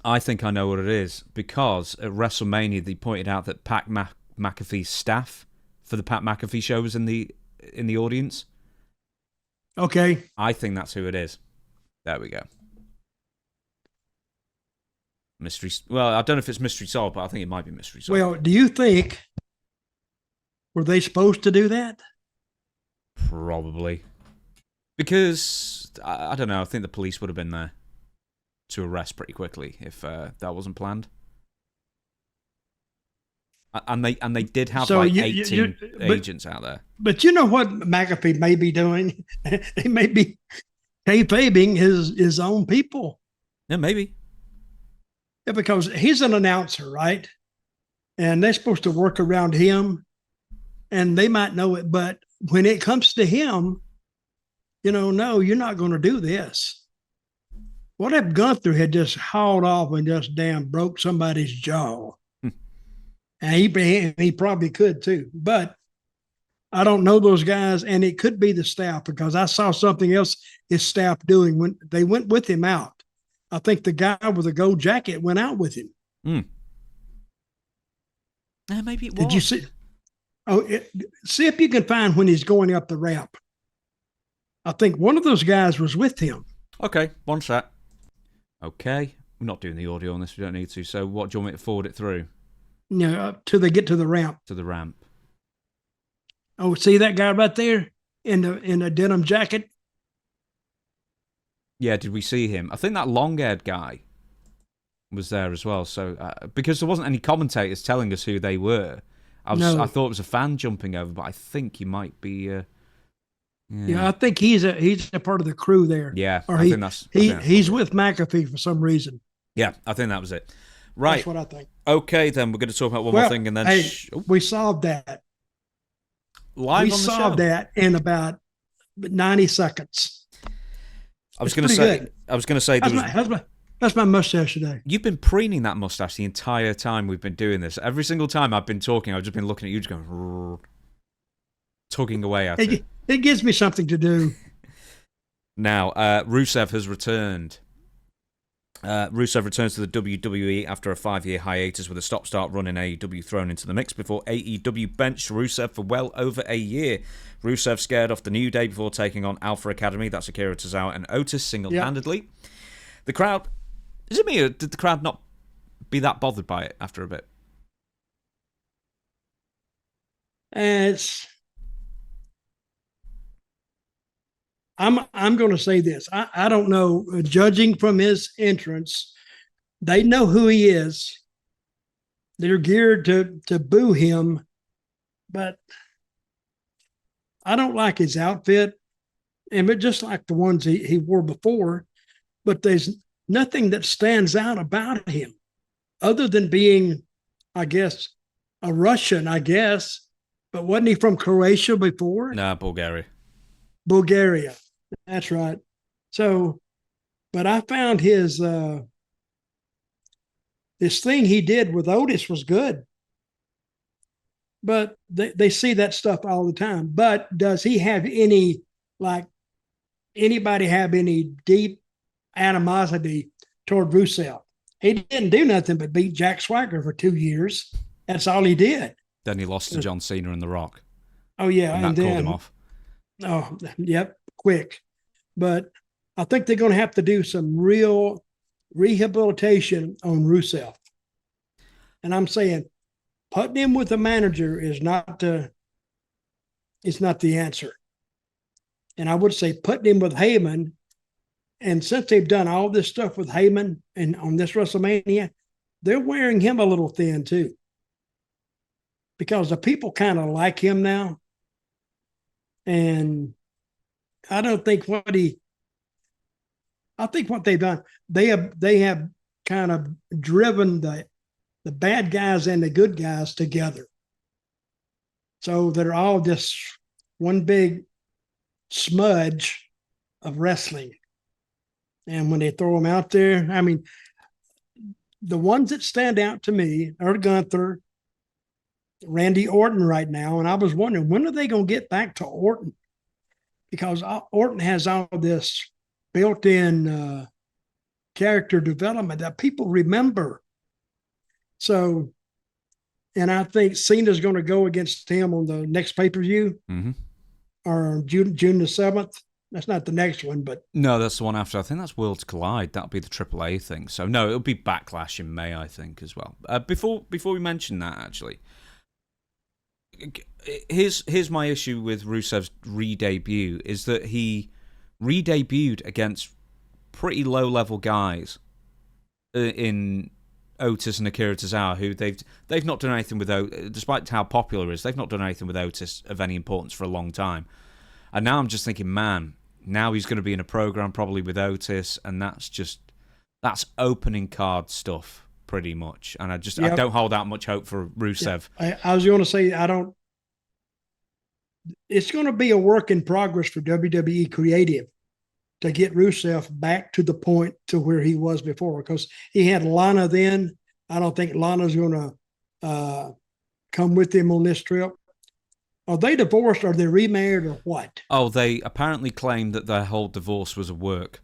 I think I know what it is. Because at WrestleMania, they pointed out that Pat McAfee's staff for the Pat McAfee show was in the audience. Okay. I think that's who it is. There we go. Mystery. Well, I don't know if it's Mystery Soul, but I think it might be Mystery Soul. Well, do you think, were they supposed to do that? Probably. Because, I don't know, I think the police would have been there to arrest pretty quickly if that wasn't planned. And they did have 18 agents out there. But you know what McAfee may be doing? He may be kayfabing his own people. Yeah, maybe. Yeah, because he's an announcer, right? And they're supposed to work around him, and they might know it. But when it comes to him, no, you're not going to do this. What if Gunther had just hauled off and just broke somebody's jaw? And he probably could too. But I don't know those guys, and it could be the staff because I saw something else his staff doing when they went with him out. I think the guy with the gold jacket went out with him. Maybe it was. Did you see? See if you can find when he's going up the ramp. I think one of those guys was with him. Okay, one sec. Okay, we're not doing the audio on this. We don't need to. So what do you want me to forward it through? No, till they get to the ramp. To the ramp. Oh, see that guy right there in a denim jacket? Yeah, did we see him? I think that long-haired guy was there as well. So because there wasn't any commentators telling us who they were, I thought it was a fan jumping over, but I think he might be. Yeah, I think he's a part of the crew there. Yeah, or I think he's with McAfee for some reason. Yeah, I think that was it. Right. That's what I think. Okay, then we're going to talk about one more thing, and then we solved that. Live on the show. We solved that in about 90 seconds. I was going to say, that's my mustache today. You've been preening that mustache the entire time we've been doing this. Every single time I've been talking, I've just been looking at you, just going, tugging away at it. It gives me something to do. Now, Rusev has returned. Rusev returns to the WWE after a 5-year hiatus with a stop-start run in AEW thrown into the mix before AEW benched Rusev for well over a year. Rusev scared off the New Day before taking on Alpha Academy. That's Akira Tozawa and Otis single-handedly. Yep. The crowd... Is it me, or did the crowd not be that bothered by it after a bit? I'm going to say this. I don't know. Judging from his entrance, they know who he is. They're geared to boo him, but I don't like his outfit, and but just like the ones he wore before. But there's nothing that stands out about him, other than being, I guess, a Russian. I guess, but wasn't he from Croatia before? Nah, Bulgaria. Bulgaria. That's right. So, but I found his this thing he did with Otis was good. But they see that stuff all the time. But does he have any, like, anybody have any deep animosity toward Rusev? He didn't do nothing but beat Jack Swagger for 2 years. That's all he did. Then he lost to John Cena and The Rock. Oh, yeah. And that called him off. Oh, yep, quick. But I think they're going to have to do some real rehabilitation on Rusev. And I'm saying putting him with a manager is not the answer. And I would say putting him with Heyman, and since they've done all this stuff with Heyman and on this WrestleMania, they're wearing him a little thin too. Because the people kind of like him now. And I don't think I think what they've done, they have kind of driven the bad guys and the good guys together. So they're all just one big smudge of wrestling. And when they throw them out there, I mean, the ones that stand out to me are Gunther, Randy Orton right now. And I was wondering, when are they going to get back to Orton? Because Orton has all this built-in character development that people remember. So, and I think Cena's going to go against him on the next pay-per-view, or June the 7th. That's not the next one, but... No, that's the one after. I think that's Worlds Collide. That'll be the AAA thing. So, no, it'll be Backlash in May, I think, as well. Before we mention that, actually, here's my issue with Rusev's re-debut, is that he re-debuted against pretty low-level guys in Otis and Akira Tozawa, who they've not done anything with Otis, despite how popular it is. They've not done anything with Otis of any importance for a long time. And now I'm just thinking, man, now he's going to be in a program probably with Otis, and that's opening card stuff pretty much. And I don't hold out much hope for Rusev. Yeah. I was going to say, it's going to be a work in progress for WWE Creative to get Rusev back to the point to where he was before, because he had Lana then. I don't think Lana's going to come with him on this trip. Are they divorced? Are they remarried or what? Oh, they apparently claimed that their whole divorce was a work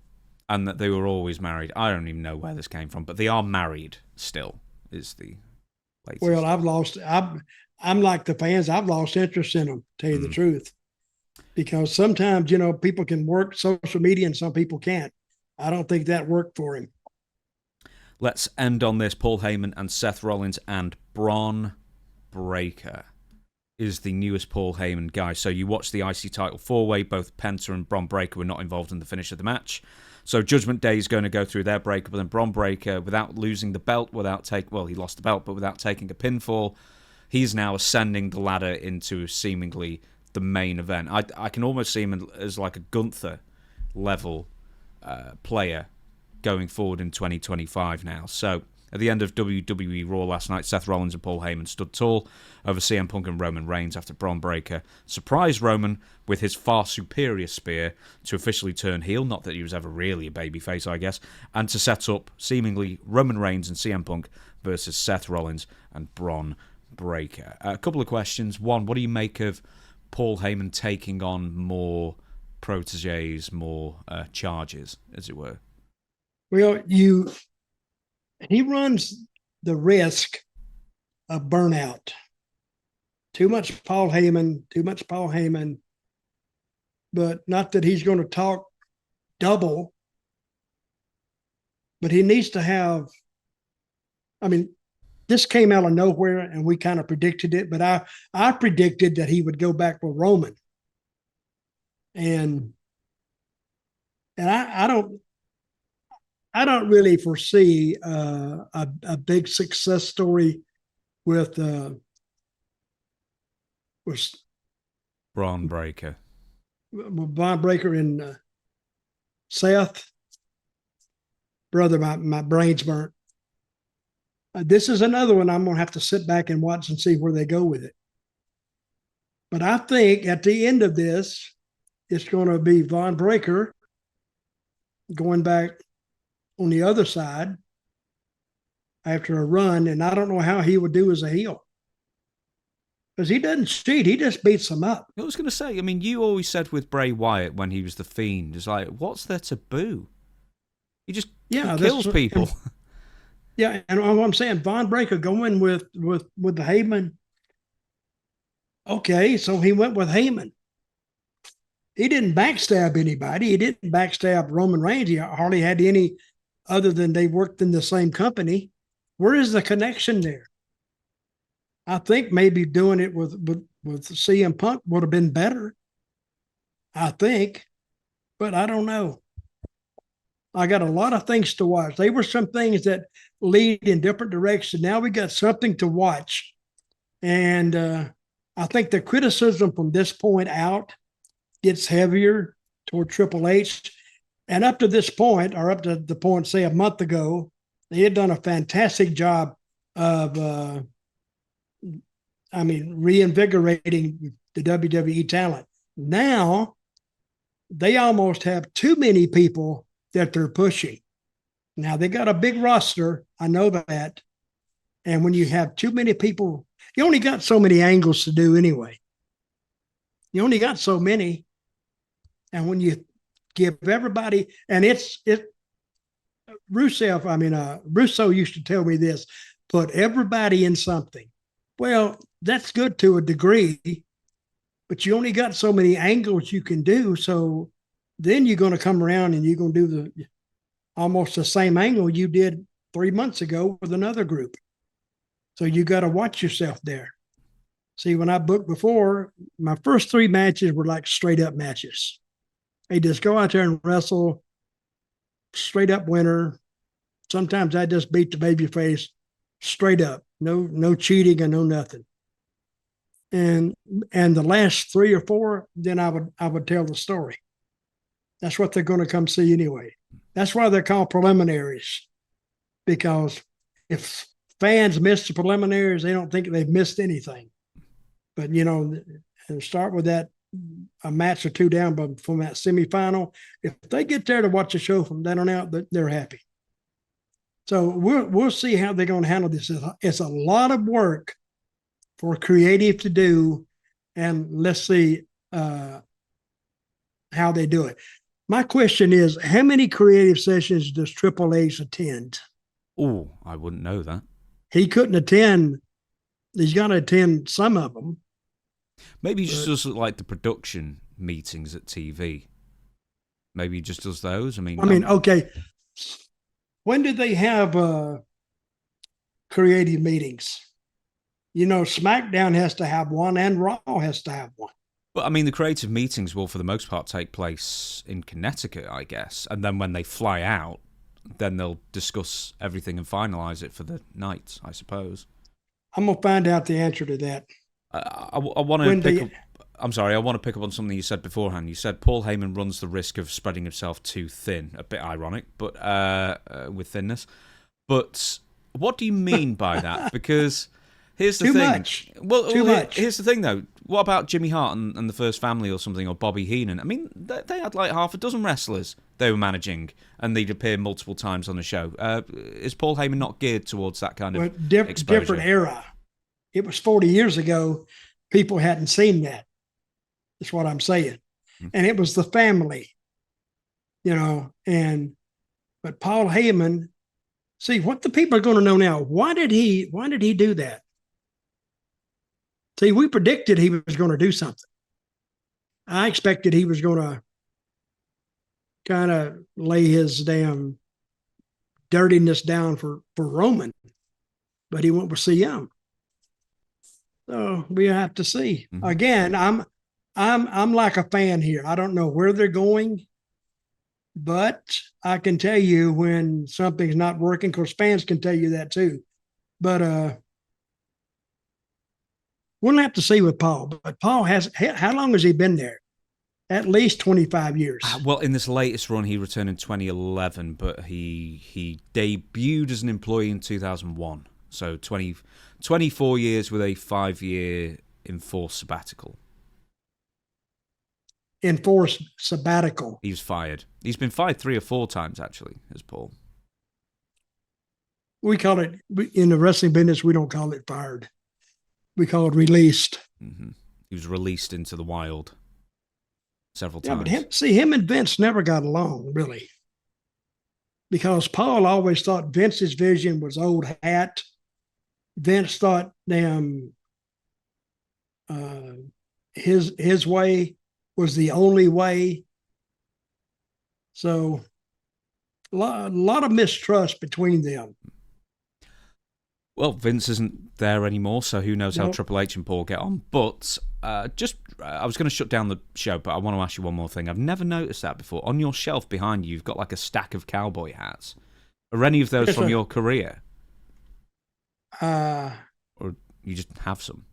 and that they were always married. I don't even know where this came from, but they are married still, is the latest. Well, I'm like the fans. I've lost interest in them, to tell you the truth. Because sometimes, people can work social media and some people can't. I don't think that worked for him. Let's end on this. Paul Heyman and Seth Rollins and Bron Breakker is the newest Paul Heyman guy. So you watch the IC title four-way. Both Penta and Bron Breakker were not involved in the finish of the match. So Judgment Day is going to go through their breakup, and then Bron Breakker, without losing the belt, he lost the belt, but without taking a pinfall, he's now ascending the ladder into seemingly the main event. I can almost see him as like a Gunther level player going forward in 2025 now. So at the end of WWE Raw last night, Seth Rollins and Paul Heyman stood tall over CM Punk and Roman Reigns after Bron Breakker surprised Roman with his far superior spear to officially turn heel, not that he was ever really a babyface, I guess, and to set up seemingly Roman Reigns and CM Punk versus Seth Rollins and Bron Breakker. A couple of questions. One, what do you make of Paul Heyman taking on more proteges, more charges, as it were? Well, he runs the risk of burnout. Too much Paul Heyman, but not that he's going to talk double, but he needs to have, I mean, this came out of nowhere and we kind of predicted it, but I predicted that he would go back with Roman. And I don't really foresee a big success story with Braun Breaker. Braun Breaker and Seth. Brother, my brain's burnt. This is another one I'm going to have to sit back and watch and see where they go with it. But I think at the end of this, it's going to be Von Breaker going back on the other side after a run, and I don't know how he would do as a heel. Because he doesn't cheat, he just beats them up. I was going to say, I mean, you always said with Bray Wyatt when he was the Fiend, it's like, what's there to boo? He just kills people. And what I'm saying, Von Breaker going with the Heyman. Okay, so he went with Heyman. He didn't backstab anybody. He didn't backstab Roman Reigns. He hardly had any other than they worked in the same company. Where is the connection there? I think maybe doing it with CM Punk would have been better. I think, but I don't know. I got a lot of things to watch. They were some things that lead in different directions. Now we got something to watch. And I think the criticism from this point out gets heavier toward Triple H. And up to this point, or up to the point, say, a month ago, they had done a fantastic job of, reinvigorating the WWE talent. Now, they almost have too many people that they're pushing. Now, they got a big roster. I know that. And when you have too many people, you only got so many angles to do anyway. You only got so many. And when you give everybody, and Russo used to tell me this, put everybody in something. Well, that's good to a degree, but you only got so many angles you can do. So then you're going to come around and you're going to do almost the same angle you did 3 months ago with another group. So you got to watch yourself there. See, when I booked before, my first 3 matches were like straight up matches. They just go out there and wrestle, straight up winner. Sometimes I just beat the babyface straight up. No cheating and no nothing. And the last 3 or 4, then I would tell the story. That's what they're going to come see anyway. That's why they're called preliminaries. Because if fans miss the preliminaries, they don't think they've missed anything. But, start with that, a match or 2 down from that semifinal. If they get there to watch the show from then on out, they're happy. So we'll see how they're going to handle this. It's a lot of work for creative to do, and let's see how they do it. My question is, how many creative sessions does Triple H attend? Oh, I wouldn't know that. He couldn't attend. He's got to attend some of them. Maybe he just does like the production meetings at TV. Maybe he just does those. Okay. When did they have creative meetings? SmackDown has to have one and Raw has to have one. But the creative meetings will, for the most part, take place in Connecticut, I guess. And then when they fly out, then they'll discuss everything and finalize it for the night, I suppose. I'm going to find out the answer to that. I want to pick up. I'm sorry, I want to pick up on something you said beforehand. You said Paul Heyman runs the risk of spreading himself too thin. A bit ironic, but with thinness. But what do you mean by that? Because here's the thing. Much. Too much. Here's the thing, though. What about Jimmy Hart and the First Family or something, or Bobby Heenan? They had like half a dozen wrestlers they were managing, and they'd appear multiple times on the show. Is Paul Heyman not geared towards that kind of exposure? Different era. It was 40 years ago. People hadn't seen that. That's what I'm saying. And it was the family, but But Paul Heyman, see what the people are going to know now. Why did he do that? See, we predicted he was going to do something. I expected he was going to kind of lay his damn dirtiness down for Roman, but he went with CM. So we have to see. Mm-hmm. Again, I'm like a fan here. I don't know where they're going, but I can tell you when something's not working, because fans can tell you that too. But we'll have to see with Paul. But Paul how long has he been there? At least 25 years. Well, in this latest run, he returned in 2011, but he debuted as an employee in 2001. So 24 years with a 5-year enforced sabbatical. Enforced sabbatical. He was fired. He's been fired 3 or 4 times, actually, as Paul. We call it, in the wrestling business, we don't call it fired. We call it released. Mm-hmm. He was released into the wild several times. Yeah, but him and Vince never got along, really. Because Paul always thought Vince's vision was old hat. Vince thought his way was the only way. So a lot of mistrust between them. Well, Vince isn't there anymore, so who knows how Triple H and Paul get on. But I was going to shut down the show, but I want to ask you one more thing. I've never noticed that before. On your shelf behind you, you've got like a stack of cowboy hats. Are any of those from your career? Or you just have some?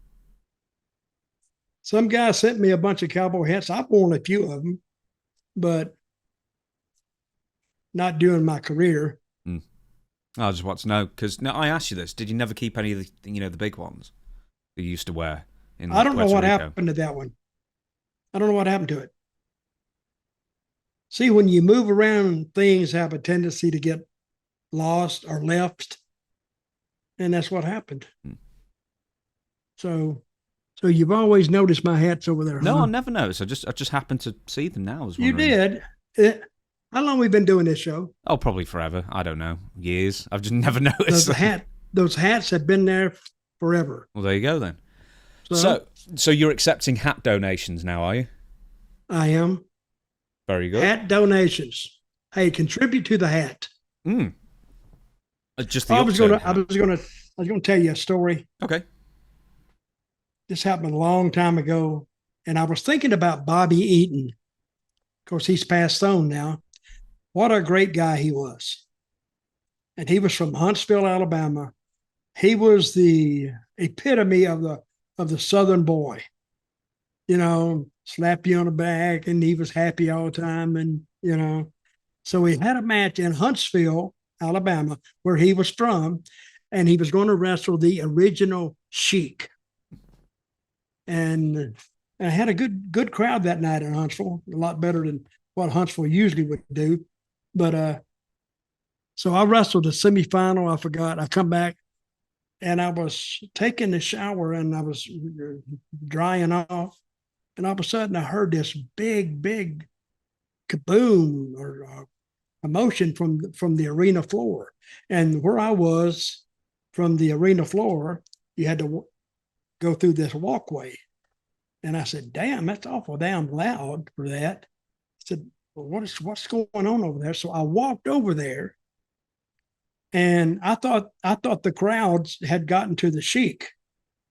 Some guy sent me a bunch of cowboy hats. I've worn a few of them, but not during my career. I just want to know, because now I asked you this: did you never keep any of the the big ones that you used to wear? I don't know what happened to that one. I don't know what happened to it. See, when you move around, things have a tendency to get lost or left, and that's what happened. So you've always noticed my hats over there. No, huh? I never noticed. I just happened to see them now. You did. How long have we been doing this show? Oh, probably forever. I don't know. Years. I've just never noticed. Those hats have been there forever. Well, there you go then. So you're accepting hat donations now, are you? I am. Very good. Hat donations. Hey, contribute to the hat. Just the I was gonna tell you a story. Okay. This happened a long time ago, and I was thinking about Bobby Eaton. Of course, he's passed on now. What a great guy he was. And he was from Huntsville, Alabama. He was the epitome of the Southern boy. Slap you on the back, and he was happy all the time. And, so he had a match in Huntsville, Alabama, where he was from, and he was going to wrestle the original Sheik. And I had a good crowd that night in Huntsville, a lot better than what Huntsville usually would do. But so I wrestled the semifinal. I forgot. I come back, and I was taking a shower, and I was drying off, and all of a sudden I heard this big kaboom or commotion from the arena floor. And where I was from the arena floor, you had to go through this walkway. And I said, damn, that's awful damn loud for that. I said, well, what's going on over there? So I walked over there, and I thought the crowds had gotten to the Sheik,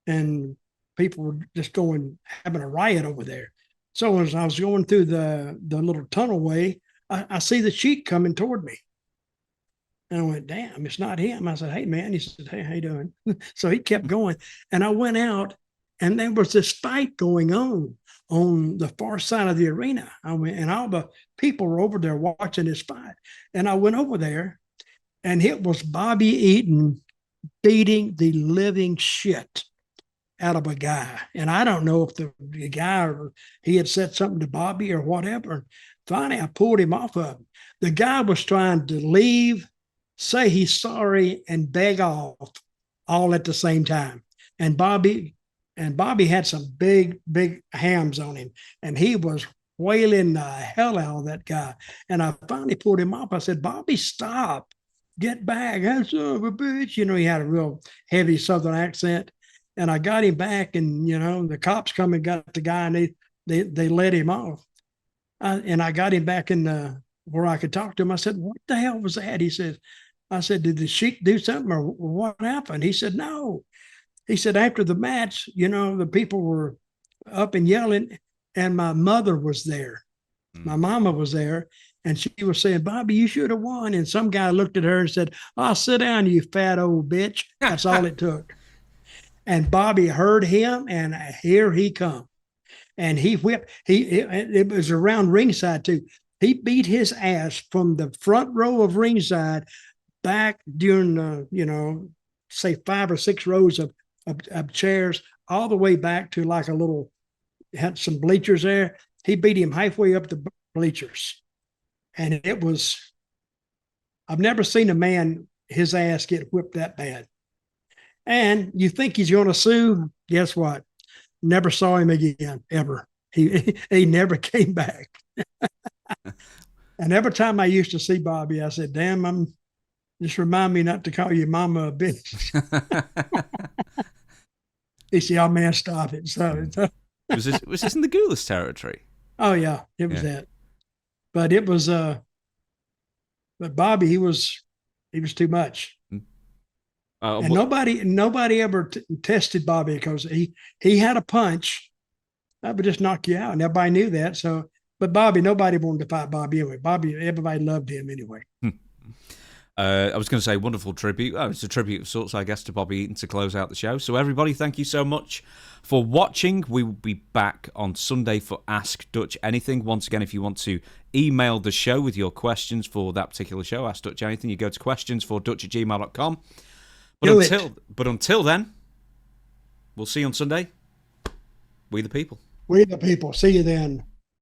and people were just having a riot over there. So as I was going through the little tunnel way, I see the Sheik coming toward me. And I went, damn, it's not him. I said, hey, man. He said, hey, how you doing? So he kept going. And I went out, and there was this fight going on the far side of the arena. I went, and all the people were over there watching this fight. And I went over there, and it was Bobby Eaton beating the living shit out of a guy. And I don't know if the guy, or he had said something to Bobby or whatever. Finally, I pulled him off of him. The guy was trying to leave, say he's sorry, and beg off all at the same time. And Bobby had some big hams on him, and he was wailing the hell out of that guy. And I finally pulled him up. I said, Bobby, stop. Get back. That son of a bitch. You know, he had a real heavy Southern accent. And I got him back, and, you know, the cops come and got the guy, and they let him off. And I got him back in where I could talk to him. I said, what the hell was that? He said, I said, did the Sheik do something, or what happened? He said, no. He said, after the match, you know, the people were up and yelling, and my mother was there. My mama was there, and she was saying, Bobby, you should have won. And some guy looked at her and said, oh, sit down, you fat old bitch. That's all it took. And Bobby heard him, and here he come. And he whipped, it was around ringside too. He beat his ass from the front row of ringside back during, you know, say 5 or 6 rows of chairs, all the way back to like a little, had some bleachers there. He beat him halfway up the bleachers. And it was, I've never seen a man, his ass get whipped that bad. And you think he's going to sue? Guess what? Never saw him again, ever. He never came back. And every time I used to see Bobby, I said, damn, just remind me not to call you mama a bitch. He said, oh man, stop it. So was this in the Ghoulies territory? Oh yeah, it was that. But it was but Bobby, he was too much. And nobody ever tested Bobby, because he had a punch that would just knock you out, and everybody knew that. So, but Bobby, nobody wanted to fight Bobby anyway. Bobby, everybody loved him anyway. I was going to say wonderful tribute. Oh, it's a tribute of sorts, I guess, to Bobby Eaton to close out the show. So everybody, thank you so much for watching. We will be back on Sunday for Ask Dutch Anything. Once again, if you want to email the show with your questions for that particular show, Ask Dutch Anything, you go to questionsfordutch@gmail.com. But until then, we'll see you on Sunday. We the people. We the people. See you then.